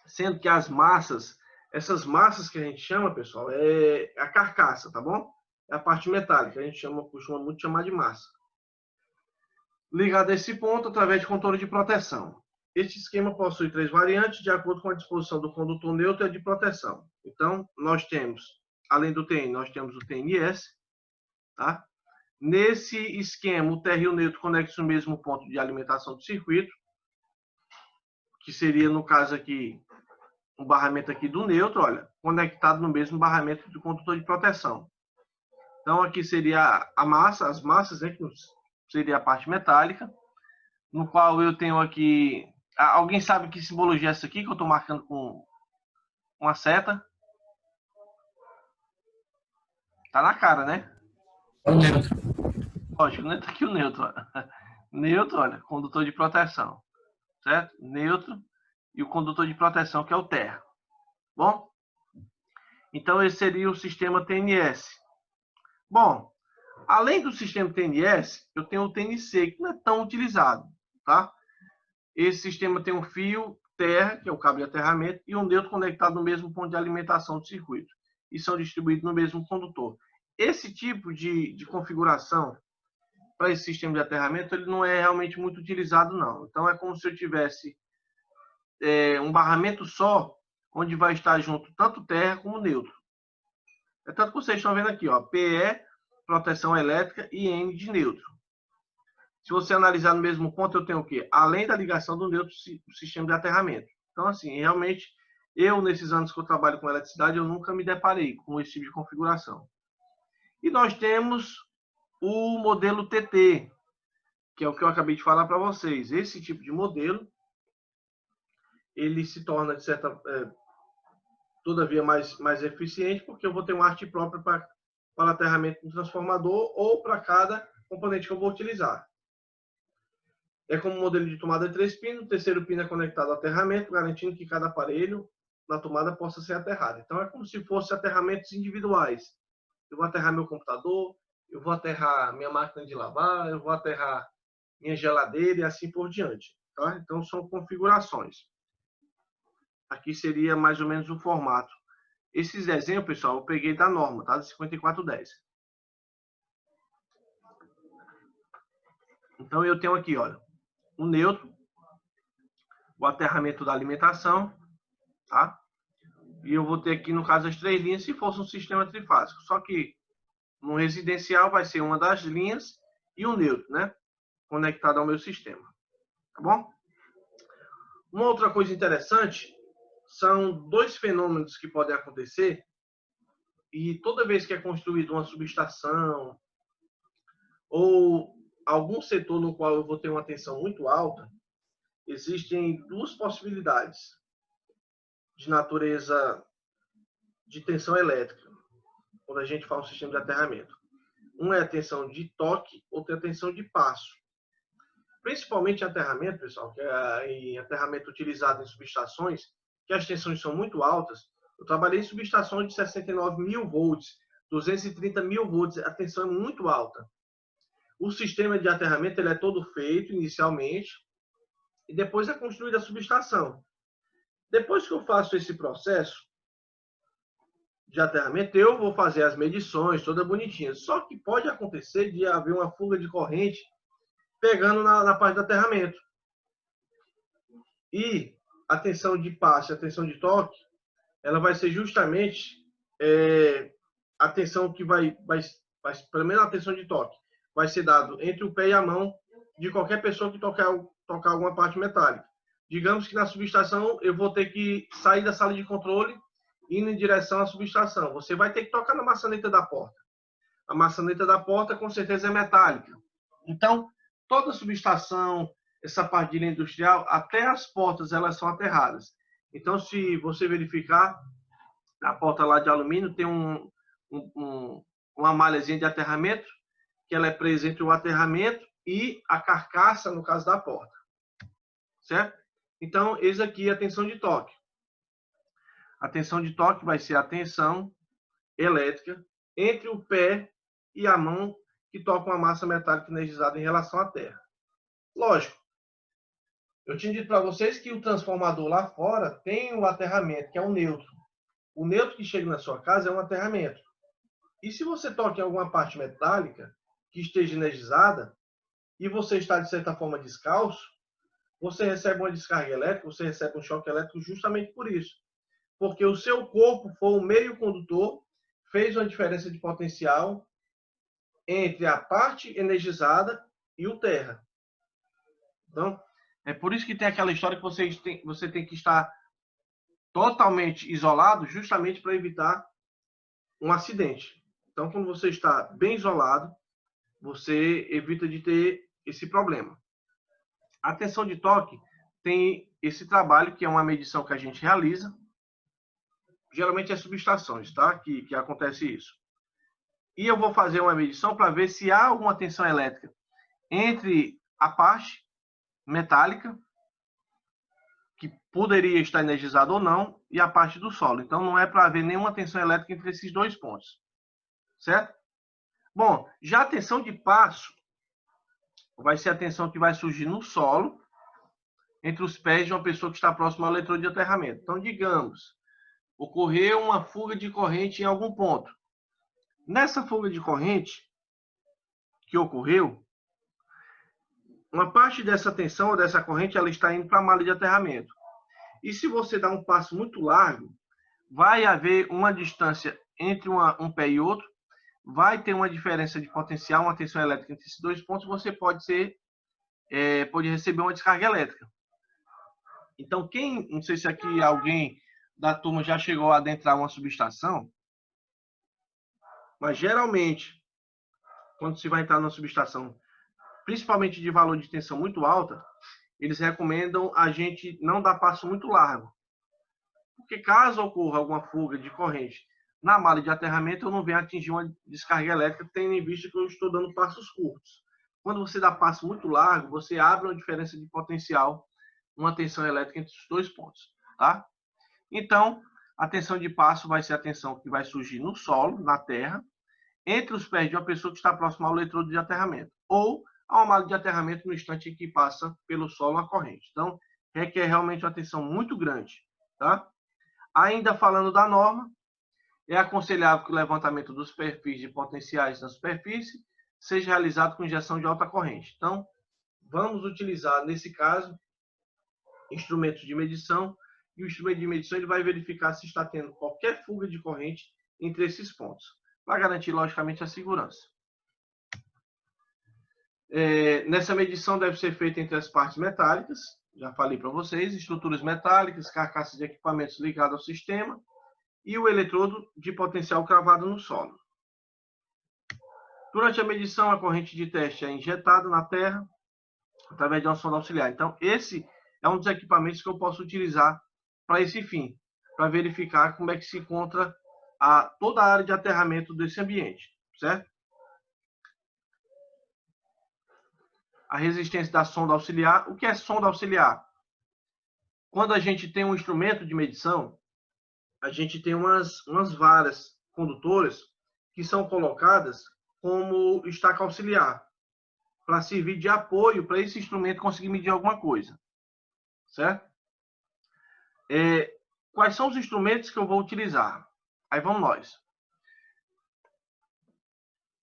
sendo que as massas, essas massas que a gente chama, pessoal, é a carcaça, tá bom? É a parte metálica, a gente costuma muito chamar de massa. Ligado a esse ponto através de controle de proteção. Este esquema possui 3 variantes de acordo com a disposição do condutor neutro e a de proteção. Então, nós temos, além do TN, nós temos o TNS, tá? Nesse esquema, o terra e o neutro conectam no mesmo ponto de alimentação do circuito, que seria, no caso aqui, o barramento aqui do neutro, olha, conectado no mesmo barramento do condutor de proteção. Então, aqui seria a massa, as massas, né, que seria a parte metálica, no qual eu tenho aqui... Alguém sabe que simbologia é essa aqui, que eu estou marcando com uma seta? Tá na cara, né? É o neutro. Lógico, né? Tá aqui o neutro. Ó. Neutro, olha, condutor de proteção. Certo? Neutro e o condutor de proteção, que é o terra. Bom? Então, esse seria o sistema TNS. Bom, além do sistema TNS, eu tenho o TNC, que não é tão utilizado, tá? Esse sistema tem um fio terra, que é o cabo de aterramento, e um neutro conectado no mesmo ponto de alimentação do circuito. E são distribuídos no mesmo condutor. Esse tipo de configuração para esse sistema de aterramento, ele não é realmente muito utilizado, não. Então, é como se eu tivesse um barramento só, onde vai estar junto tanto terra como neutro. É tanto que vocês estão vendo aqui, ó, PE, proteção elétrica, e N de neutro. Se você analisar no mesmo ponto, eu tenho o quê? Além da ligação do neutro, o sistema de aterramento. Então, assim, realmente, eu, nesses anos que eu trabalho com eletricidade, eu nunca me deparei com esse tipo de configuração. E nós temos o modelo TT, que é o que eu acabei de falar para vocês. Esse tipo de modelo, ele se torna, de certa todavia, mais eficiente, porque eu vou ter uma arte própria para aterramento do transformador ou para cada componente que eu vou utilizar. É como um modelo de tomada de 3 pinos, o terceiro pino é conectado ao aterramento, garantindo que cada aparelho na tomada possa ser aterrado. Então, é como se fossem aterramentos individuais. Eu vou aterrar meu computador, eu vou aterrar minha máquina de lavar, eu vou aterrar minha geladeira e assim por diante. Tá? Então, são configurações. Aqui seria mais ou menos o formato. Esses desenhos, pessoal, eu peguei da norma, tá? De 5410. Então, eu tenho aqui, olha, o neutro, o aterramento da alimentação, tá? E eu vou ter aqui, no caso, as 3 linhas, se fosse um sistema trifásico. Só que no residencial vai ser uma das linhas e o neutro, né? Conectado ao meu sistema. Tá bom? Uma outra coisa interessante são 2 fenômenos que podem acontecer e toda vez que é construída uma subestação ou algum setor no qual eu vou ter uma tensão muito alta, existem 2 possibilidades de natureza de tensão elétrica, quando a gente fala um sistema de aterramento. Um é a tensão de toque, outra é a tensão de passo. Principalmente em aterramento, pessoal, que é em aterramento utilizado em subestações, que as tensões são muito altas. Eu trabalhei em subestações de 69 mil volts, 230 mil volts, a tensão é muito alta. O sistema de aterramento ele é todo feito inicialmente e depois é construída a subestação. Depois que eu faço esse processo de aterramento, eu vou fazer as medições, toda bonitinha. Só que pode acontecer de haver uma fuga de corrente pegando na parte do aterramento. E a tensão de passe, a tensão de toque, ela vai ser justamente a tensão que vai, pelo menos a tensão de toque, vai ser dado entre o pé e a mão de qualquer pessoa que tocar alguma parte metálica. Digamos que na subestação eu vou ter que sair da sala de controle indo em direção à subestação. Você vai ter que tocar na maçaneta da porta. A maçaneta da porta com certeza é metálica. Então, toda subestação, essa parte de linha industrial, até as portas elas são aterradas. Então, se você verificar, na porta lá de alumínio tem uma malhazinha de aterramento, que ela é presa entre o aterramento e a carcaça, no caso da porta. Certo? Então, eis aqui a tensão de toque. A tensão de toque vai ser a tensão elétrica entre o pé e a mão que toca uma massa metálica energizada em relação à terra. Lógico, eu tinha dito para vocês que o transformador lá fora tem o aterramento, que é o neutro. O neutro que chega na sua casa é um aterramento. E se você toca em alguma parte metálica que esteja energizada e você está, de certa forma, descalço, você recebe uma descarga elétrica, você recebe um choque elétrico justamente por isso. Porque o seu corpo foi o meio condutor, fez uma diferença de potencial entre a parte energizada e o terra. Então, é por isso que tem aquela história que você tem que estar totalmente isolado, justamente para evitar um acidente. Então, quando você está bem isolado, você evita de ter esse problema. A tensão de toque tem esse trabalho, que é uma medição que a gente realiza. Geralmente é subestações, tá? Que acontece isso. E eu vou fazer uma medição para ver se há alguma tensão elétrica entre a parte metálica, que poderia estar energizada ou não, e a parte do solo. Então, não é para haver nenhuma tensão elétrica entre esses dois pontos. Certo? Bom, já a tensão de passo vai ser a tensão que vai surgir no solo, entre os pés de uma pessoa que está próxima ao eletrodo de aterramento. Então, digamos, ocorreu uma fuga de corrente em algum ponto. Nessa fuga de corrente que ocorreu, uma parte dessa tensão ou dessa corrente ela está indo para a malha de aterramento. E se você dá um passo muito largo, vai haver uma distância entre um pé e outro, vai ter uma diferença de potencial, uma tensão elétrica entre esses dois pontos, você pode receber uma descarga elétrica. Então, não sei se aqui alguém da turma já chegou a adentrar uma subestação, mas geralmente, quando se vai entrar numa subestação, principalmente de valor de tensão muito alta, eles recomendam a gente não dar passo muito largo. Porque caso ocorra alguma fuga de corrente na malha de aterramento, eu não venho atingir uma descarga elétrica, tendo em vista que eu estou dando passos curtos. Quando você dá passo muito largo, você abre uma diferença de potencial, uma tensão elétrica entre os dois pontos. Tá? Então, a tensão de passo vai ser a tensão que vai surgir no solo, na terra, entre os pés de uma pessoa que está próxima ao eletrodo de aterramento, ou a uma malha de aterramento no instante em que passa pelo solo a corrente. Então, requer realmente uma tensão muito grande. Tá? Ainda falando da norma, é aconselhável que o levantamento dos perfis de potenciais na superfície seja realizado com injeção de alta corrente. Então, vamos utilizar, nesse caso, instrumentos de medição, e o instrumento de medição ele vai verificar se está tendo qualquer fuga de corrente entre esses pontos, para garantir, logicamente, a segurança. Nessa medição deve ser feita entre as partes metálicas, já falei para vocês, estruturas metálicas, carcaças de equipamentos ligados ao sistema, e o eletrodo de potencial cravado no solo. Durante a medição, a corrente de teste é injetada na terra através de uma sonda auxiliar. Então, esse é um dos equipamentos que eu posso utilizar para esse fim, para verificar como é que se encontra toda a área de aterramento desse ambiente, certo? A resistência da sonda auxiliar. O que é sonda auxiliar? Quando a gente tem um instrumento de medição, a gente tem umas varas condutoras que são colocadas como estaca auxiliar, para servir de apoio para esse instrumento conseguir medir alguma coisa. Certo? Quais são os instrumentos que eu vou utilizar? Aí vamos nós.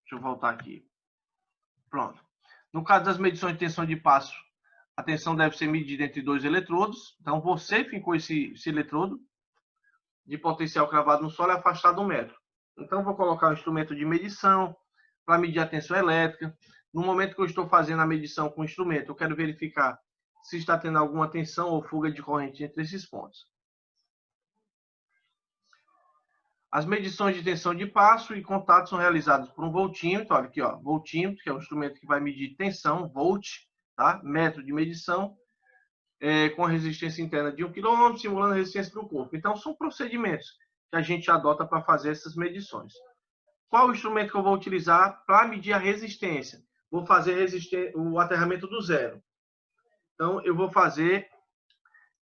Deixa eu voltar aqui. Pronto. No caso das medições de tensão de passo, a tensão deve ser medida entre dois eletrodos. Então, você fincou esse eletrodo de potencial cravado no solo e afastado 1 metro. Então, vou colocar um instrumento de medição para medir a tensão elétrica. No momento que eu estou fazendo a medição com o instrumento, eu quero verificar se está tendo alguma tensão ou fuga de corrente entre esses pontos. As medições de tensão de passo e contato são realizadas por um voltímetro. Olha aqui, ó, voltímetro, que é o instrumento que vai medir tensão, volt, tá? Metro de medição, com resistência interna de 1 kg, simulando a resistência do corpo. Então, são procedimentos que a gente adota para fazer essas medições. Qual o instrumento que eu vou utilizar para medir a resistência? Vou fazer o aterramento do zero. Então, eu vou fazer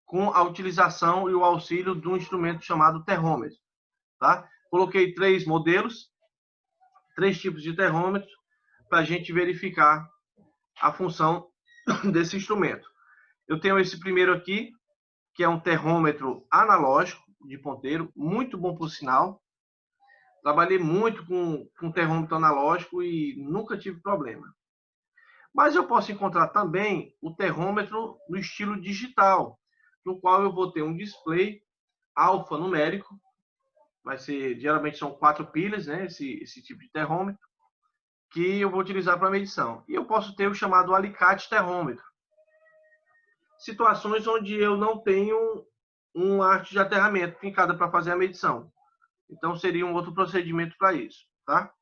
com a utilização e o auxílio de um instrumento chamado terrômetro. Tá? Coloquei 3 modelos, 3 tipos de terrômetro, para a gente verificar a função desse instrumento. Eu tenho esse primeiro aqui, que é um terrômetro analógico de ponteiro, muito bom por sinal. Trabalhei muito com terrômetro analógico e nunca tive problema. Mas eu posso encontrar também o terrômetro no estilo digital, no qual eu vou ter um display alfanumérico, geralmente são 4 pilhas, né, esse tipo de terrômetro, que eu vou utilizar para medição. E eu posso ter o chamado alicate termômetro. Situações onde eu não tenho uma arte de aterramento fincada para fazer a medição. Então, seria um outro procedimento para isso, tá?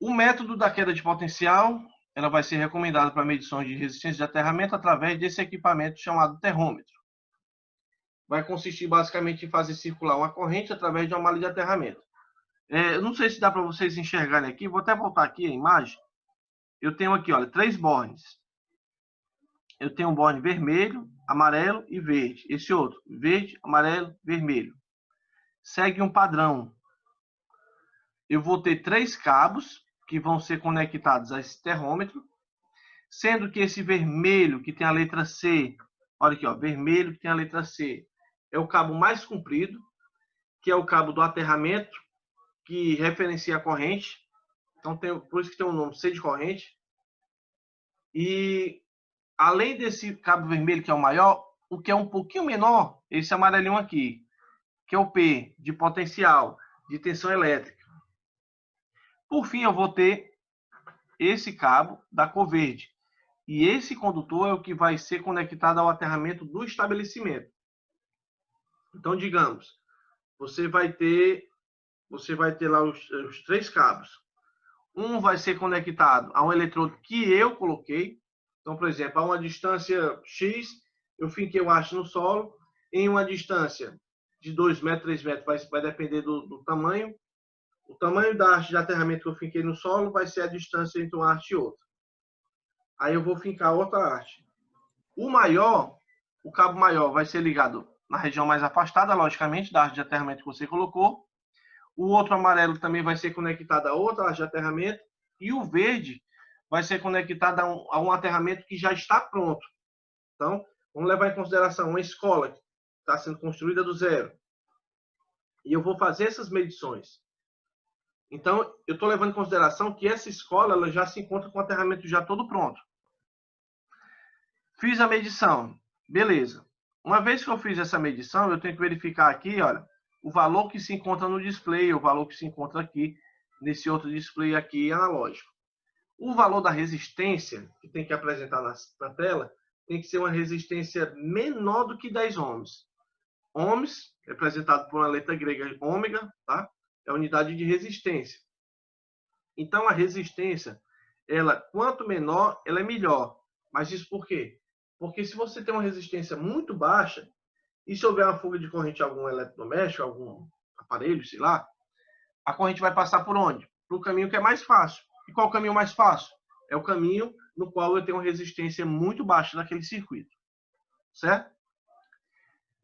O método da queda de potencial, ela vai ser recomendada para medições de resistência de aterramento através desse equipamento chamado termômetro. Vai consistir basicamente em fazer circular uma corrente através de uma malha de aterramento. Eu não sei se dá para vocês enxergarem aqui, vou até voltar aqui a imagem. Eu tenho aqui, olha, 3 bornes. Eu tenho um borne vermelho, amarelo e verde. Esse outro, verde, amarelo, vermelho. Segue um padrão. Eu vou ter 3 cabos que vão ser conectados a esse termômetro, sendo que esse vermelho que tem a letra C, olha aqui, ó, vermelho que tem a letra C, é o cabo mais comprido, que é o cabo do aterramento, que referencia a corrente. Então, por isso que tem o nome C de corrente. E, além desse cabo vermelho, que é o maior, o que é um pouquinho menor, esse amarelinho aqui, que é o P, de potencial, de tensão elétrica. Por fim, eu vou ter esse cabo da cor verde. E esse condutor é o que vai ser conectado ao aterramento do estabelecimento. Então, digamos, você vai ter lá os 3 cabos. Um vai ser conectado a um eletrodo que eu coloquei. Então, por exemplo, a uma distância X, eu finquei o haste no solo. Em uma distância de 2 metros, 3 metros, vai depender do tamanho. O tamanho da haste de aterramento que eu finquei no solo vai ser a distância entre uma haste e outra. Aí eu vou fincar outra haste. O cabo maior vai ser ligado na região mais afastada, logicamente, da haste de aterramento que você colocou. O outro amarelo também vai ser conectado a outra haste de aterramento. E o verde vai ser conectado a um aterramento que já está pronto. Então, vamos levar em consideração uma escola que está sendo construída do zero. E eu vou fazer essas medições. Então, eu estou levando em consideração que essa escola ela já se encontra com o aterramento já todo pronto. Fiz a medição. Beleza. Uma vez que eu fiz essa medição, eu tenho que verificar aqui, olha, o valor que se encontra no display, o valor que se encontra aqui, nesse outro display aqui analógico. O valor da resistência, que tem que apresentar na tela, tem que ser uma resistência menor do que 10 ohms. Ohms, representado por uma letra grega ômega, tá? É a unidade de resistência. Então, a resistência, quanto menor, ela é melhor. Mas isso por quê? Porque se você tem uma resistência muito baixa, e se houver uma fuga de corrente em algum eletrodoméstico, algum aparelho, sei lá, a corrente vai passar por onde? Para o caminho que é mais fácil. E qual é o caminho mais fácil? É o caminho no qual eu tenho uma resistência muito baixa naquele circuito. Certo?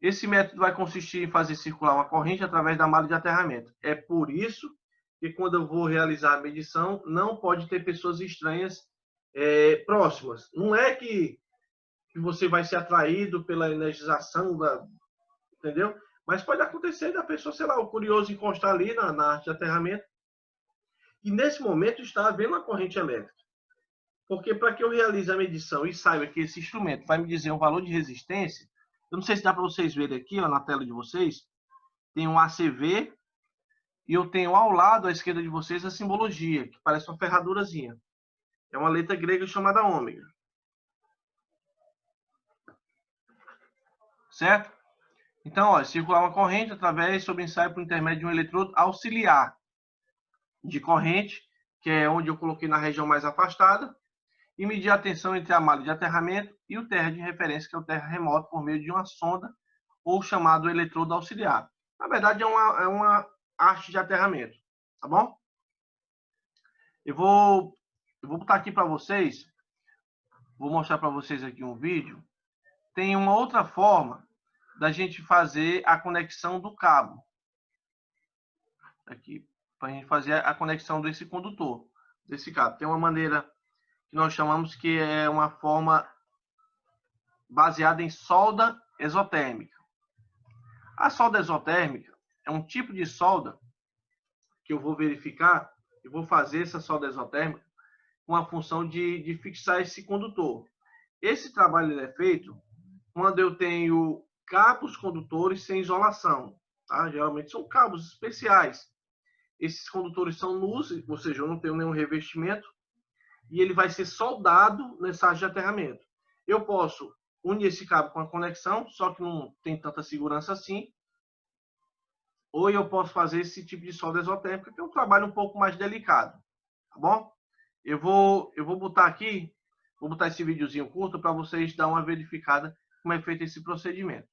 Esse método vai consistir em fazer circular uma corrente através da malha de aterramento. É por isso que quando eu vou realizar a medição, não pode ter pessoas estranhas próximas. Não é que você vai ser atraído pela energização, entendeu? Mas pode acontecer da pessoa, sei lá, o curioso encostar ali na arte de aterramento e nesse momento está havendo uma corrente elétrica. Porque para que eu realize a medição e saiba que esse instrumento vai me dizer um valor de resistência, eu não sei se dá para vocês verem aqui, ó, na tela de vocês, tem um ACV e eu tenho ao lado, à esquerda de vocês, a simbologia, que parece uma ferradurazinha. É uma letra grega chamada ômega. Certo? Então, ó, circular uma corrente através sob ensaio por intermédio de um eletrodo auxiliar de corrente, que é onde eu coloquei na região mais afastada, e medir a tensão entre a malha de aterramento e o terra de referência, que é o terra remoto, por meio de uma sonda ou chamado eletrodo auxiliar. Na verdade, é uma haste de aterramento, tá bom? Eu vou botar aqui para vocês, vou mostrar para vocês aqui um vídeo. Tem uma outra forma da gente fazer a conexão do cabo. Aqui, para a gente fazer a conexão desse condutor, desse cabo. Tem uma maneira que nós chamamos que é uma forma baseada em solda exotérmica. A solda exotérmica é um tipo de solda que eu vou verificar, eu vou fazer essa solda exotérmica com a função de fixar esse condutor. Esse trabalho é feito quando eu tenho cabos condutores sem isolação. Tá? Geralmente são cabos especiais esses condutores são nus, ou seja, eu não tenho nenhum revestimento, e ele vai ser soldado nessa haste de aterramento. Eu posso unir esse cabo com a conexão, só que não tem tanta segurança assim, ou eu posso fazer esse tipo de solda exotérmica, que é um trabalho um pouco mais delicado, tá bom? Eu vou botar aqui, vou botar esse videozinho curto para vocês dar uma verificada como é feito esse procedimento,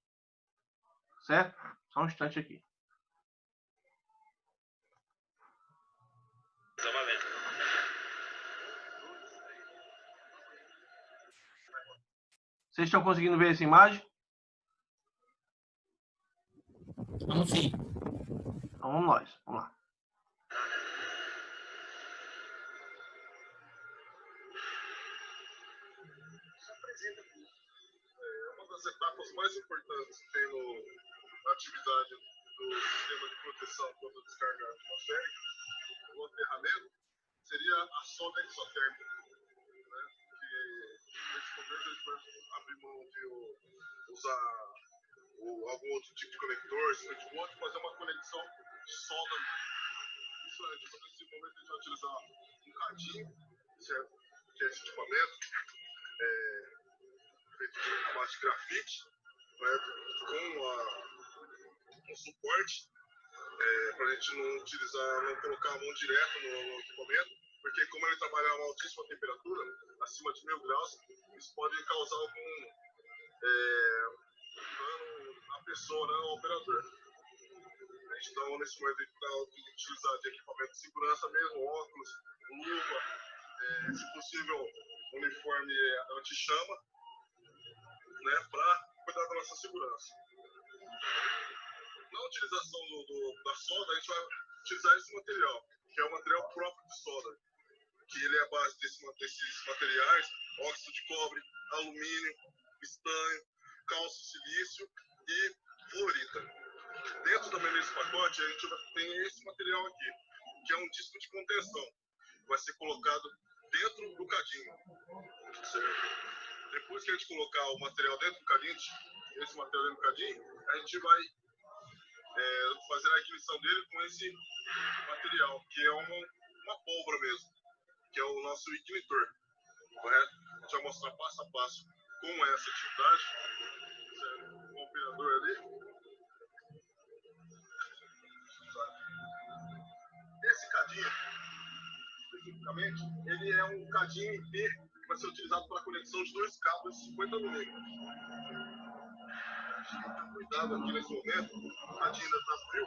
certo? Só um instante aqui. Vocês estão conseguindo ver essa imagem? Vamos sim. Então vamos nós, vamos lá. Uma das etapas mais importantes que tem na atividade do sistema de proteção contra descarga atmosférica, o aterramento, seria a solda exotérmica. Né? Que nesse momento a gente vai abrir mão de usar algum outro tipo de conector, switchboard, fazer uma conexão de solda. Isso nesse momento a gente vai utilizar um cadinho, certo? Que é esse equipamento. Feito de base de grafite, né, com um suporte, para a gente não utilizar, não colocar a mão direto no equipamento, porque como ele trabalha a uma altíssima temperatura, acima de 1000 graus, isso pode causar algum dano à pessoa, né, ao operador. Então, nesse momento, a gente está utilizando de equipamento de segurança mesmo, óculos, luva, se possível, uniforme anti-chama, né, para cuidar da nossa segurança. Na utilização da solda, a gente vai utilizar esse material, que é o material próprio de solda, que ele é a base desses materiais: óxido de cobre, alumínio, estanho, cálcio, silício e fluorita. Dentro também desse pacote, a gente tem esse material aqui, que é um disco de contenção, que vai ser colocado dentro do cadinho, certo? Depois que a gente colocar o material dentro do cadinho, esse material dentro do cadinho, a gente vai fazer a ignição dele com esse material, que é uma pólvora mesmo, que é o nosso ignitor, correto? A gente vai mostrar passo a passo como é essa atividade, certo? Com o operador ali. Esse cadinho, especificamente, ele é um cadinho em P, que vai ser utilizado para a conexão de 2 cabos de 50 milímetros. Cuidado aqui nesse momento, o cadinho ainda está frio,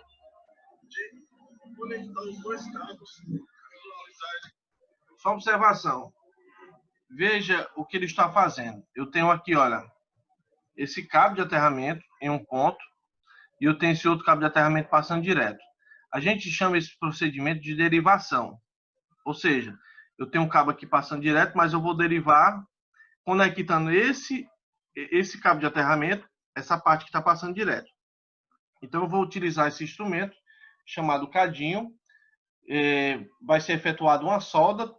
de conectar os 2 cabos e visualizar ele. Só observação. Veja o que ele está fazendo. Eu tenho aqui, olha, esse cabo de aterramento em um ponto e eu tenho esse outro cabo de aterramento passando direto. A gente chama esse procedimento de derivação. Ou seja, eu tenho um cabo aqui passando direto, mas eu vou derivar conectando esse cabo de aterramento, essa parte que está passando direto. Então, eu vou utilizar esse instrumento chamado cadinho. Vai ser efetuada uma solda,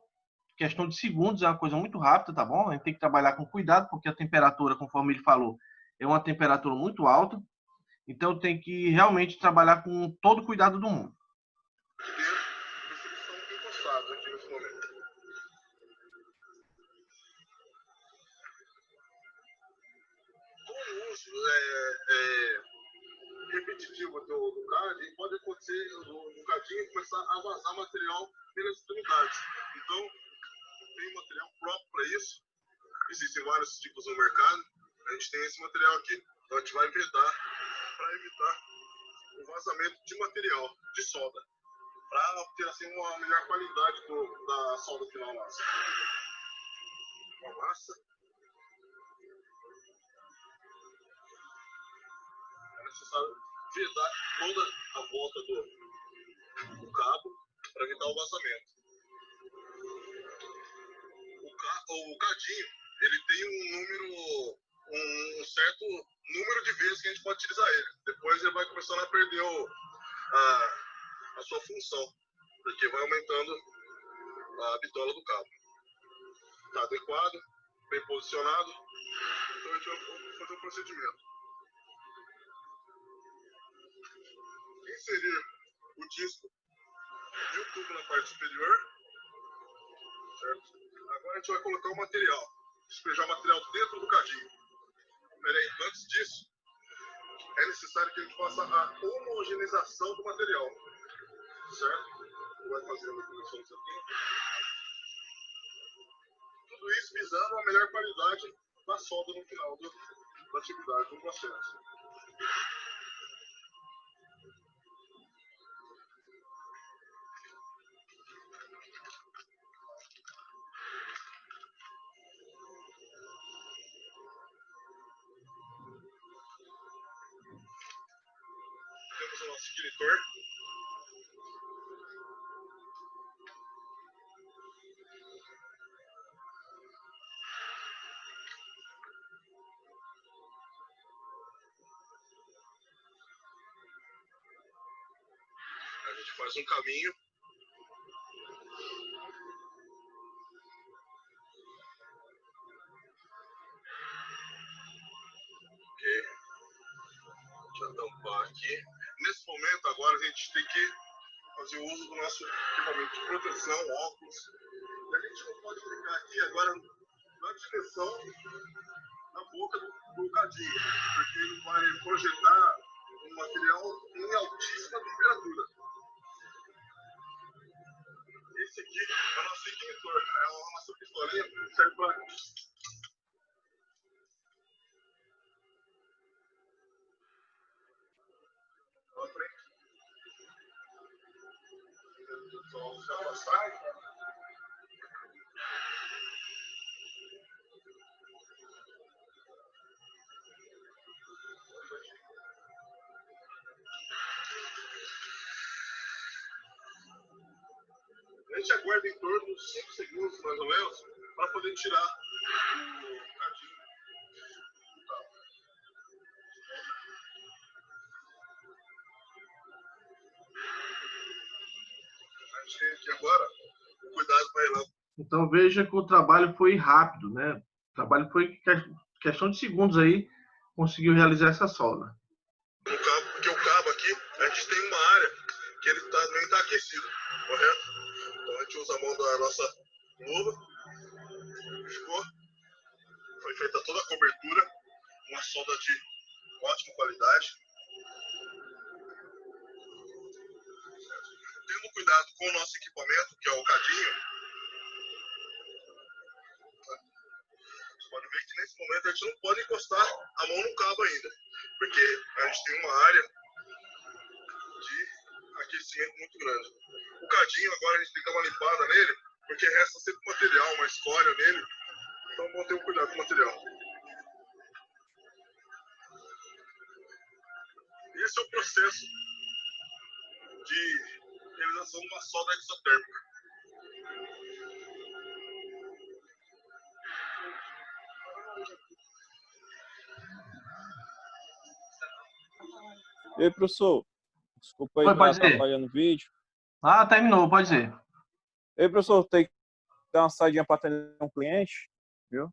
questão de segundos, é uma coisa muito rápida, tá bom? A gente tem que trabalhar com cuidado, porque a temperatura, conforme ele falou, é uma temperatura muito alta. Então, tem que realmente trabalhar com todo o cuidado do mundo. Eles estão encostados aqui nesse momento. Com o uso repetitivo do cadinho, pode acontecer no cadinho começar a vazar material pelas extremidades. Então, tem material próprio para isso. Existem vários tipos no mercado. A gente tem esse material aqui. Então, a gente vai vedar para evitar o vazamento de material, de solda, para obter assim uma melhor qualidade da solda final nossa. Uma massa. É necessário vedar toda a volta do cabo para evitar o vazamento. O cadinho, ele tem um certo número de vezes que a gente pode utilizar ele. Depois ele vai começando a perder a sua função, porque vai aumentando a bitola do cabo. Está adequado, bem posicionado, então a gente vai fazer o procedimento. Inserir o disco E o tubo na parte superior. Certo? Agora a gente vai colocar o material. Despejar o material dentro do cadinho. Peraí, antes disso, é necessário que a gente faça a homogeneização do material. Certo? Vai fazendo aqui. Tudo isso visando a melhor qualidade da solda no final da atividade, do processo. Temos o nosso ignitor. A gente faz um caminho. Ok. Deixa eu tampar aqui. Nesse momento, agora a gente tem que fazer o uso do nosso equipamento de proteção, óculos. E a gente não pode ficar aqui agora na direção da boca do cadinho, porque ele vai projetar um material em altíssima temperatura. Esse aqui é o nosso ignitor, é a nossa pistolinha que serve para... Só se afastar. A gente aguarda em torno de 5 segundos, mais ou menos, para poder tirar o cadinho. A gente tem aqui agora o cuidado para ir lá. Então veja que o trabalho foi rápido, né? O trabalho foi questão de segundos aí, conseguiu realizar essa solda. No cabo, porque o cabo aqui, a gente tem uma área que ele também está aquecido, correto? Então a gente usa a mão da nossa luva, foi feita toda a cobertura, uma solda de ótima qualidade. Tendo cuidado com o nosso equipamento, que é o cadinho, você pode ver que nesse momento a gente não pode encostar a mão no cabo ainda, porque a gente tem uma área de aquecimento muito grande. O cadinho agora a gente tem que dar uma limpada nele, porque resta sempre material, uma escória nele, então vamos ter um cuidado com o material. Esse é o processo de realização de uma solda exotérmica. E aí, professor? Desculpa aí Oi, estar pode dizer. atrapalhando o vídeo. Ah, terminou, pode dizer. E aí, professor, tem que dar uma saidinha para atender um cliente, viu?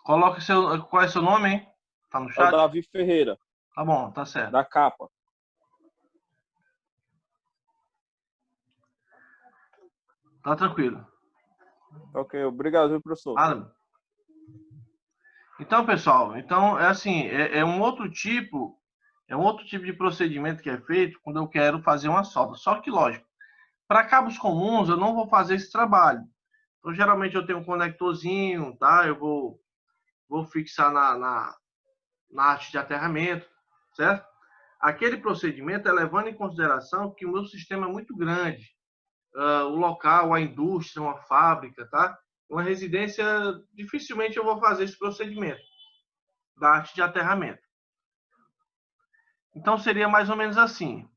Coloque qual é seu nome, hein? Tá no É o chat? Davi Ferreira, Tá bom, tá certo. da Capa. Tá tranquilo. Ok, obrigado, viu, professor? Ah, então, pessoal, então é assim, é um outro tipo de procedimento que é feito quando eu quero fazer uma solda. Só que, lógico, para cabos comuns eu não vou fazer esse trabalho. Então, geralmente eu tenho um conectorzinho, tá? Eu vou fixar na arte de aterramento, certo? Aquele procedimento é levando em consideração que o meu sistema é muito grande. O local, a indústria, uma fábrica, tá? Uma residência, dificilmente eu vou fazer esse procedimento da arte de aterramento. Então, seria mais ou menos assim.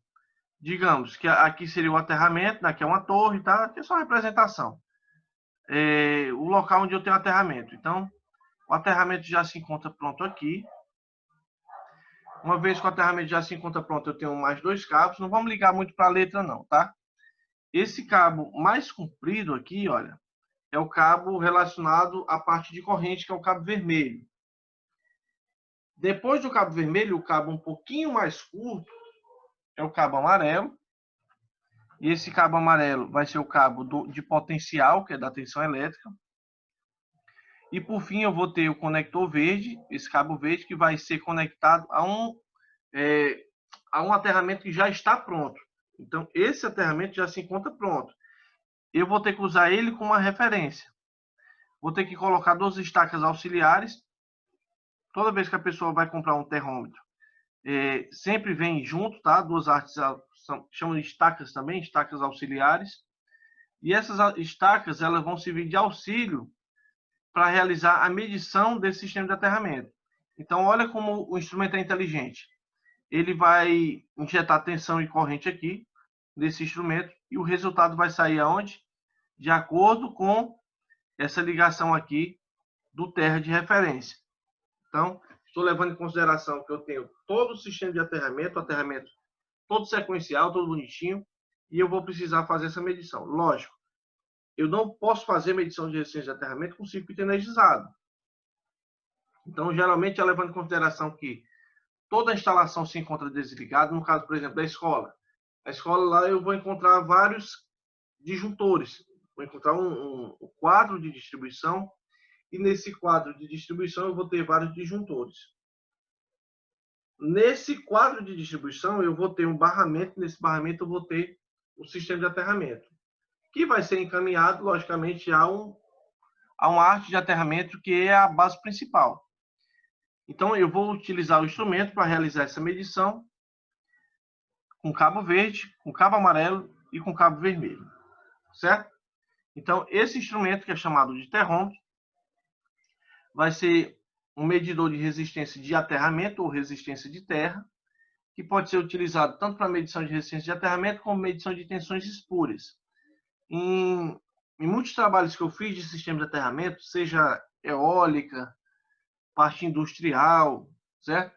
Digamos que aqui seria o aterramento, aqui é uma torre, tá? Aqui é só uma representação. O local onde eu tenho aterramento. Então, o aterramento já se encontra pronto aqui. Uma vez que o aterramento já se encontra pronto, eu tenho mais 2 cabos. Não vamos ligar muito para a letra não, tá? Esse cabo mais comprido aqui, olha, é o cabo relacionado à parte de corrente, que é o cabo vermelho. Depois do cabo vermelho, o cabo um pouquinho mais curto é o cabo amarelo. E esse cabo amarelo vai ser o cabo de potencial, que é da tensão elétrica. E por fim eu vou ter o conector verde, esse cabo verde que vai ser conectado a um aterramento que já está pronto. Então esse aterramento já se encontra pronto. Eu vou ter que usar ele como uma referência. Vou ter que colocar 2 estacas auxiliares. Toda vez que a pessoa vai comprar um termômetro, sempre vem junto, tá? 2 artes, chamam de estacas também, estacas auxiliares. E essas estacas elas vão servir de auxílio para realizar a medição desse sistema de aterramento. Então, olha como o instrumento é inteligente. Ele vai injetar tensão e corrente aqui, nesse instrumento, e o resultado vai sair aonde? De acordo com essa ligação aqui do terra de referência. Então, estou levando em consideração que eu tenho todo o sistema de aterramento todo sequencial, todo bonitinho, e eu vou precisar fazer essa medição. Lógico, eu não posso fazer medição de resistência de aterramento com circuito energizado. Então, geralmente, é levando em consideração que toda a instalação se encontra desligada, no caso, por exemplo, da escola. A escola lá eu vou encontrar vários disjuntores. Vou encontrar um quadro de distribuição, e nesse quadro de distribuição eu vou ter vários disjuntores. Nesse quadro de distribuição eu vou ter um barramento, nesse barramento eu vou ter o sistema de aterramento, que vai ser encaminhado, logicamente, a uma arte de aterramento que é a base principal. Então, eu vou utilizar o instrumento para realizar essa medição com cabo verde, com cabo amarelo e com cabo vermelho, certo? Então, esse instrumento, que é chamado de termômetro, vai ser um medidor de resistência de aterramento ou resistência de terra, que pode ser utilizado tanto para medição de resistência de aterramento como medição de tensões espúrias. Em muitos trabalhos que eu fiz de sistema de aterramento, seja eólica, parte industrial, certo?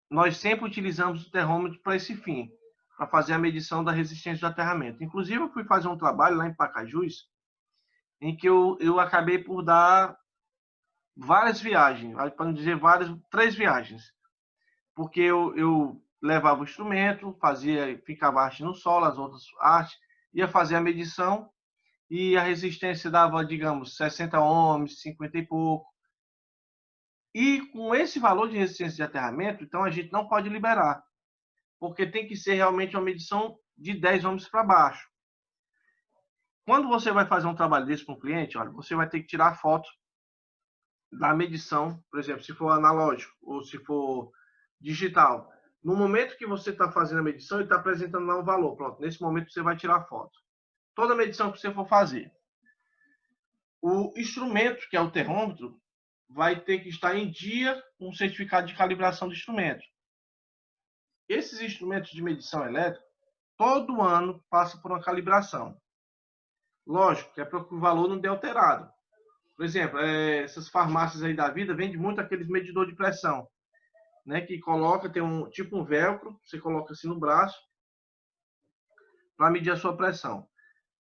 Nós sempre utilizamos o termômetro para esse fim, para fazer a medição da resistência de aterramento. Inclusive, eu fui fazer um trabalho lá em Pacajus, em que eu acabei por dar várias viagens, para não dizer 3 viagens, porque eu levava o instrumento, ficava arte no solo, as outras artes, ia fazer a medição e a resistência dava, digamos, 60 ohms, 50 e pouco. E com esse valor de resistência de aterramento, então a gente não pode liberar, porque tem que ser realmente uma medição de 10 ohms para baixo. Quando você vai fazer um trabalho desse para um cliente, olha, você vai ter que tirar foto da medição, por exemplo, se for analógico ou se for digital. No momento que você está fazendo a medição, ele está apresentando lá um valor. Pronto, nesse momento você vai tirar foto. Toda medição que você for fazer. O instrumento, que é o termômetro, vai ter que estar em dia com o certificado de calibração do instrumento. Esses instrumentos de medição elétrica, todo ano passa por uma calibração. Lógico, que é para que o valor não dê alterado. Por exemplo, essas farmácias aí da vida vendem muito aqueles medidor de pressão, né? Que coloca, tem tipo um velcro, você coloca assim no braço para medir a sua pressão.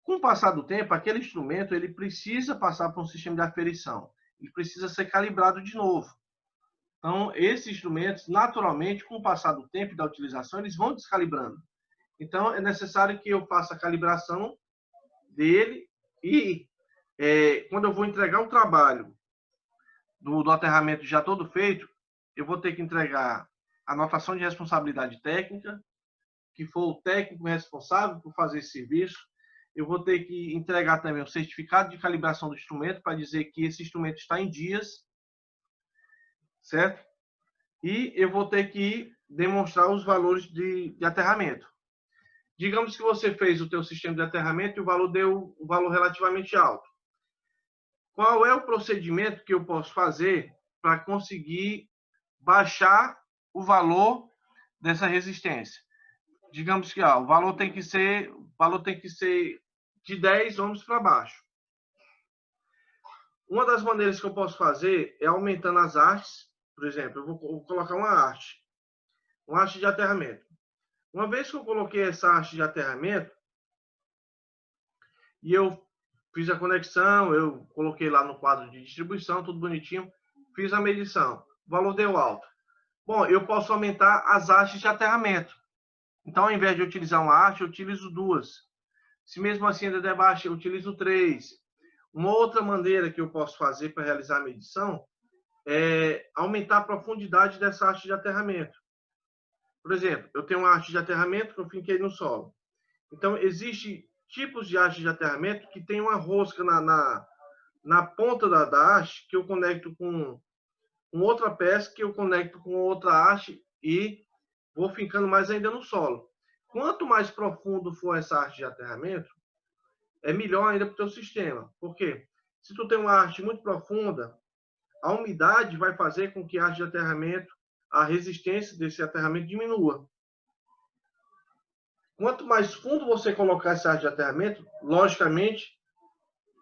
Com o passar do tempo, aquele instrumento ele precisa passar por um sistema de aferição. Ele precisa ser calibrado de novo. Então, esses instrumentos, naturalmente, com o passar do tempo e da utilização, eles vão descalibrando. Então, é necessário que eu faça a calibração dele e quando eu vou entregar o trabalho do aterramento já todo feito, eu vou ter que entregar a anotação de responsabilidade técnica, que for o técnico responsável por fazer esse serviço. Eu vou ter que entregar também o certificado de calibração do instrumento para dizer que esse instrumento está em dias, certo? E eu vou ter que demonstrar os valores de aterramento. Digamos que você fez o teu sistema de aterramento e o valor deu um valor relativamente alto. Qual é o procedimento que eu posso fazer para conseguir baixar o valor dessa resistência? Digamos que o valor tem que ser de 10 ohms para baixo. Uma das maneiras que eu posso fazer é aumentando as artes. Por exemplo, eu vou colocar uma haste de aterramento. Uma vez que eu coloquei essa haste de aterramento e eu fiz a conexão, eu coloquei lá no quadro de distribuição, tudo bonitinho, fiz a medição, o valor deu alto. Bom, eu posso aumentar as hastes de aterramento. Então, ao invés de utilizar uma haste, eu utilizo 2. Se mesmo assim ainda der baixa, eu utilizo 3. Uma outra maneira que eu posso fazer para realizar a medição é aumentar a profundidade dessa haste de aterramento. Por exemplo, eu tenho uma haste de aterramento que eu finquei no solo. Então, existem tipos de haste de aterramento que tem uma rosca na ponta da haste que eu conecto com outra peça, que eu conecto com outra haste e vou fincando mais ainda no solo. Quanto mais profundo for essa haste de aterramento, é melhor ainda para o teu sistema. Por quê? Se tu tem uma haste muito profunda, a umidade vai fazer com que a haste de aterramento, a resistência desse aterramento diminua. Quanto mais fundo você colocar essa haste de aterramento, logicamente,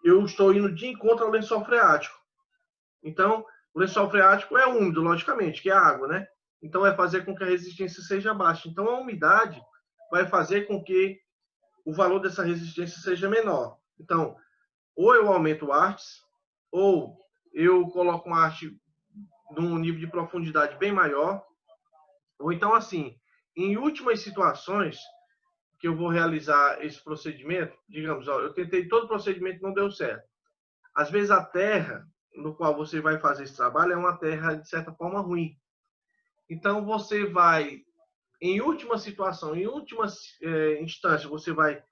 eu estou indo de encontro ao lençol freático. Então, o lençol freático é úmido, logicamente, que é água, né? Então, vai fazer com que a resistência seja baixa. Então, a umidade vai fazer com que o valor dessa resistência seja menor. Então, ou eu aumento hastes, ou eu coloco uma haste num nível de profundidade bem maior, ou então, assim, em últimas situações que eu vou realizar esse procedimento, digamos, ó, eu tentei todo o procedimento e não deu certo. Às vezes a terra no qual você vai fazer esse trabalho é uma terra, de certa forma, ruim. Então, você vai, em última situação, em última instância, você vai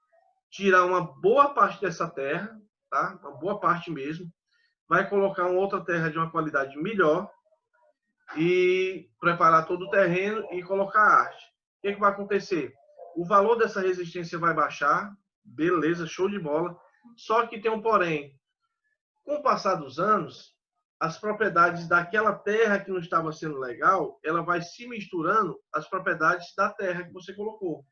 tirar uma boa parte dessa terra, tá? Uma boa parte mesmo, vai colocar uma outra terra de uma qualidade melhor e preparar todo o terreno e colocar a haste. O que vai acontecer? O valor dessa resistência vai baixar, beleza, show de bola, só que tem um porém. Com o passar dos anos, as propriedades daquela terra que não estava sendo legal, ela vai se misturando às propriedades da terra que você colocou.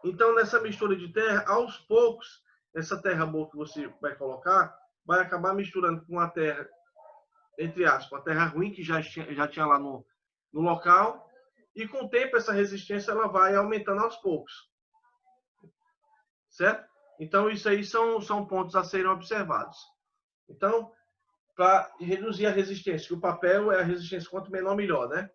Então, nessa mistura de terra, aos poucos, essa terra boa que você vai colocar, vai acabar misturando com a terra, entre aspas, a terra ruim que já tinha lá no local, e com o tempo essa resistência ela vai aumentando aos poucos. Certo? Então, isso aí são pontos a serem observados. Então, para reduzir a resistência, que o papel é a resistência, quanto menor, melhor, né?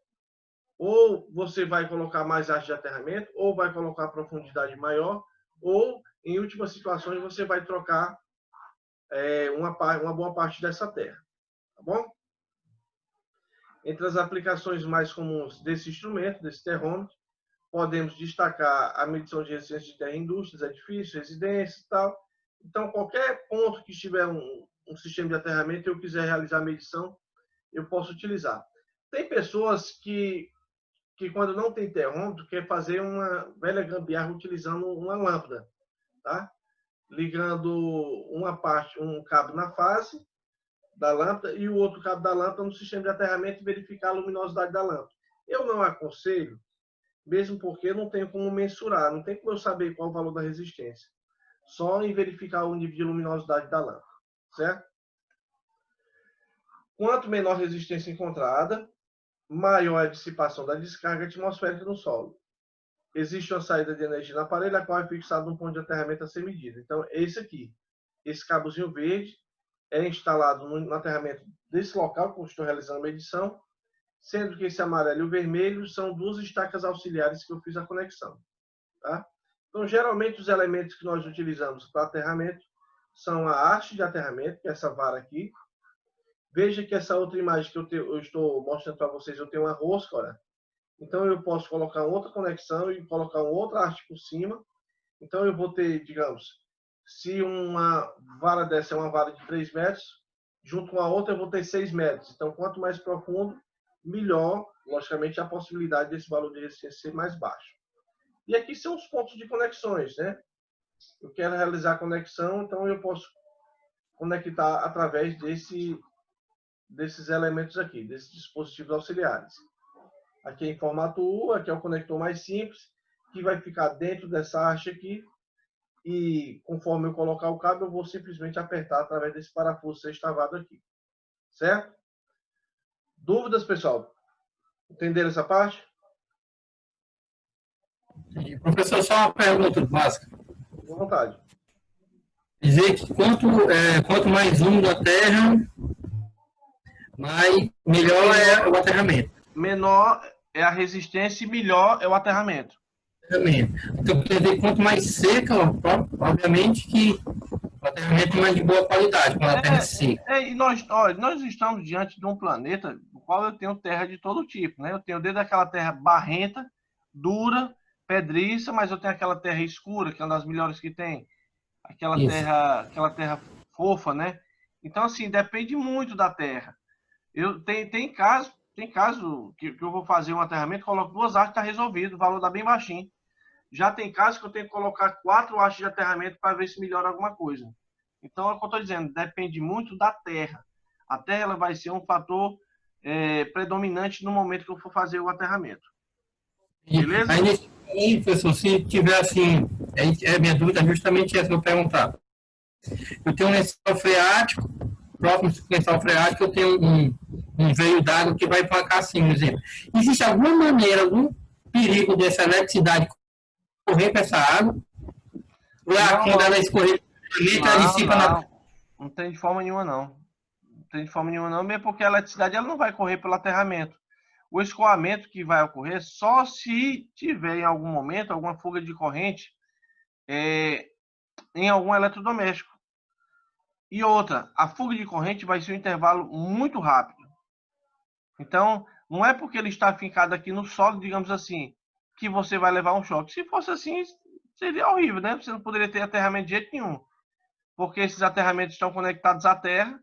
Ou você vai colocar mais haste de aterramento, ou vai colocar profundidade maior, ou, em últimas situações, você vai trocar uma boa parte dessa terra. Tá bom? Entre as aplicações mais comuns desse instrumento, desse terrômetro, podemos destacar a medição de resistência de terra em indústrias, edifícios, residências e tal. Então, qualquer ponto que estiver um sistema de aterramento e eu quiser realizar a medição, eu posso utilizar. Tem pessoas que quando não tem terrômetro, quer fazer uma velha gambiarra utilizando uma lâmpada, tá? Ligando um cabo na face da lâmpada e o outro cabo da lâmpada no sistema de aterramento e verificar a luminosidade da lâmpada. Eu não aconselho, mesmo porque não tenho como mensurar, não tem como eu saber qual o valor da resistência. Só em verificar o nível de luminosidade da lâmpada, certo? Quanto menor a resistência encontrada, maior a dissipação da descarga atmosférica no solo. Existe uma saída de energia no aparelho, a qual é fixada num ponto de aterramento a ser medido. Então, é esse aqui. Esse cabozinho verde é instalado no aterramento desse local que eu estou realizando a medição, sendo que esse amarelo e o vermelho são duas estacas auxiliares que eu fiz a conexão. Tá? Então, geralmente, os elementos que nós utilizamos para aterramento são a haste de aterramento, que é essa vara aqui. Veja que essa outra imagem que eu estou mostrando para vocês, eu tenho uma rosca, olha. Então, eu posso colocar outra conexão e colocar outra haste por cima. Então, eu vou ter, digamos, se uma vara dessa é uma vara de 3 metros, junto com a outra eu vou ter 6 metros. Então, quanto mais profundo, melhor, logicamente, a possibilidade desse valor de resistência ser mais baixo. E aqui são os pontos de conexões, né? Eu quero realizar a conexão, então eu posso conectar através desses elementos aqui, desses dispositivos auxiliares. Aqui é em formato U, aqui é o conector mais simples, que vai ficar dentro dessa haste aqui. E conforme eu colocar o cabo, eu vou simplesmente apertar através desse parafuso sextavado aqui. Certo? Dúvidas, pessoal? Entenderam essa parte? Professor, só uma pergunta básica. Fique à vontade. Dizer que quanto mais úmido a terra, melhor é o aterramento. Menor é a resistência e melhor é o aterramento. Aterramento. Então, quer dizer, quanto mais seca, ó, obviamente que o aterramento é mais de boa qualidade, quando a terra é seca. E nós, olha, nós estamos diante de um planeta no qual eu tenho terra de todo tipo, né? Eu tenho desde aquela terra barrenta, dura, pedriça, mas eu tenho aquela terra escura, que é uma das melhores que tem, Isso. aquela terra fofa, né? Então, assim, depende muito da terra. Tem caso que eu vou fazer um aterramento, coloco 2 hastes, está resolvido, o valor dá bem baixinho. Já tem casos que eu tenho que colocar 4 hastes de aterramento para ver se melhora alguma coisa. Então, é o que eu estou dizendo, depende muito da terra. A terra ela vai ser um fator predominante no momento que eu for fazer o aterramento. E Beleza? aí, nesse momento, professor, se tiver assim, minha dúvida é justamente essa que eu perguntar. Eu tenho um lençol freático, próximo do lençol freático, eu tenho um veio d'água que vai para cá assim, por exemplo. Existe alguma maneira, algum perigo dessa eletricidade correr para essa água? Ou Não, quando ela não. escorrer, ela Não, dissipa na. não. Não tem de forma nenhuma, não. Não tem de forma nenhuma, não, mesmo porque a eletricidade ela não vai correr pelo aterramento. O escoamento que vai ocorrer só se tiver em algum momento alguma fuga de corrente em algum eletrodoméstico. E outra, a fuga de corrente vai ser um intervalo muito rápido. Então, não é porque ele está fincado aqui no solo, digamos assim, que você vai levar um choque. Se fosse assim, seria horrível, né? Você não poderia ter aterramento de jeito nenhum, porque esses aterramentos estão conectados à terra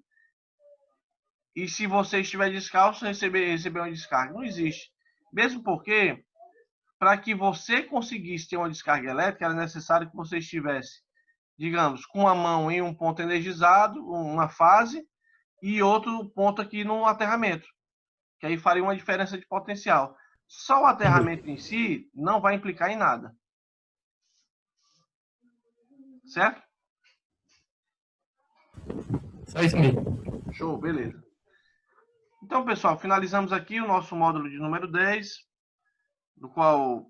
e se você estiver descalço, receber uma descarga. Não existe. Mesmo porque, para que você conseguisse ter uma descarga elétrica, era necessário que você estivesse, digamos, com a mão em um ponto energizado, uma fase, e outro ponto aqui no aterramento, que aí faria uma diferença de potencial. Só o aterramento em si não vai implicar em nada. Certo? Só isso mesmo. Show, beleza. Então, pessoal, finalizamos aqui o nosso módulo de número 10, no qual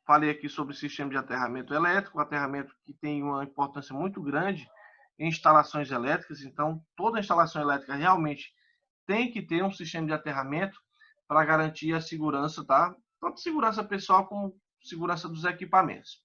falei aqui sobre o sistema de aterramento elétrico, um aterramento que tem uma importância muito grande em instalações elétricas. Então, toda instalação elétrica realmente tem que ter um sistema de aterramento para garantir a segurança, tá? Tanto segurança pessoal como segurança dos equipamentos.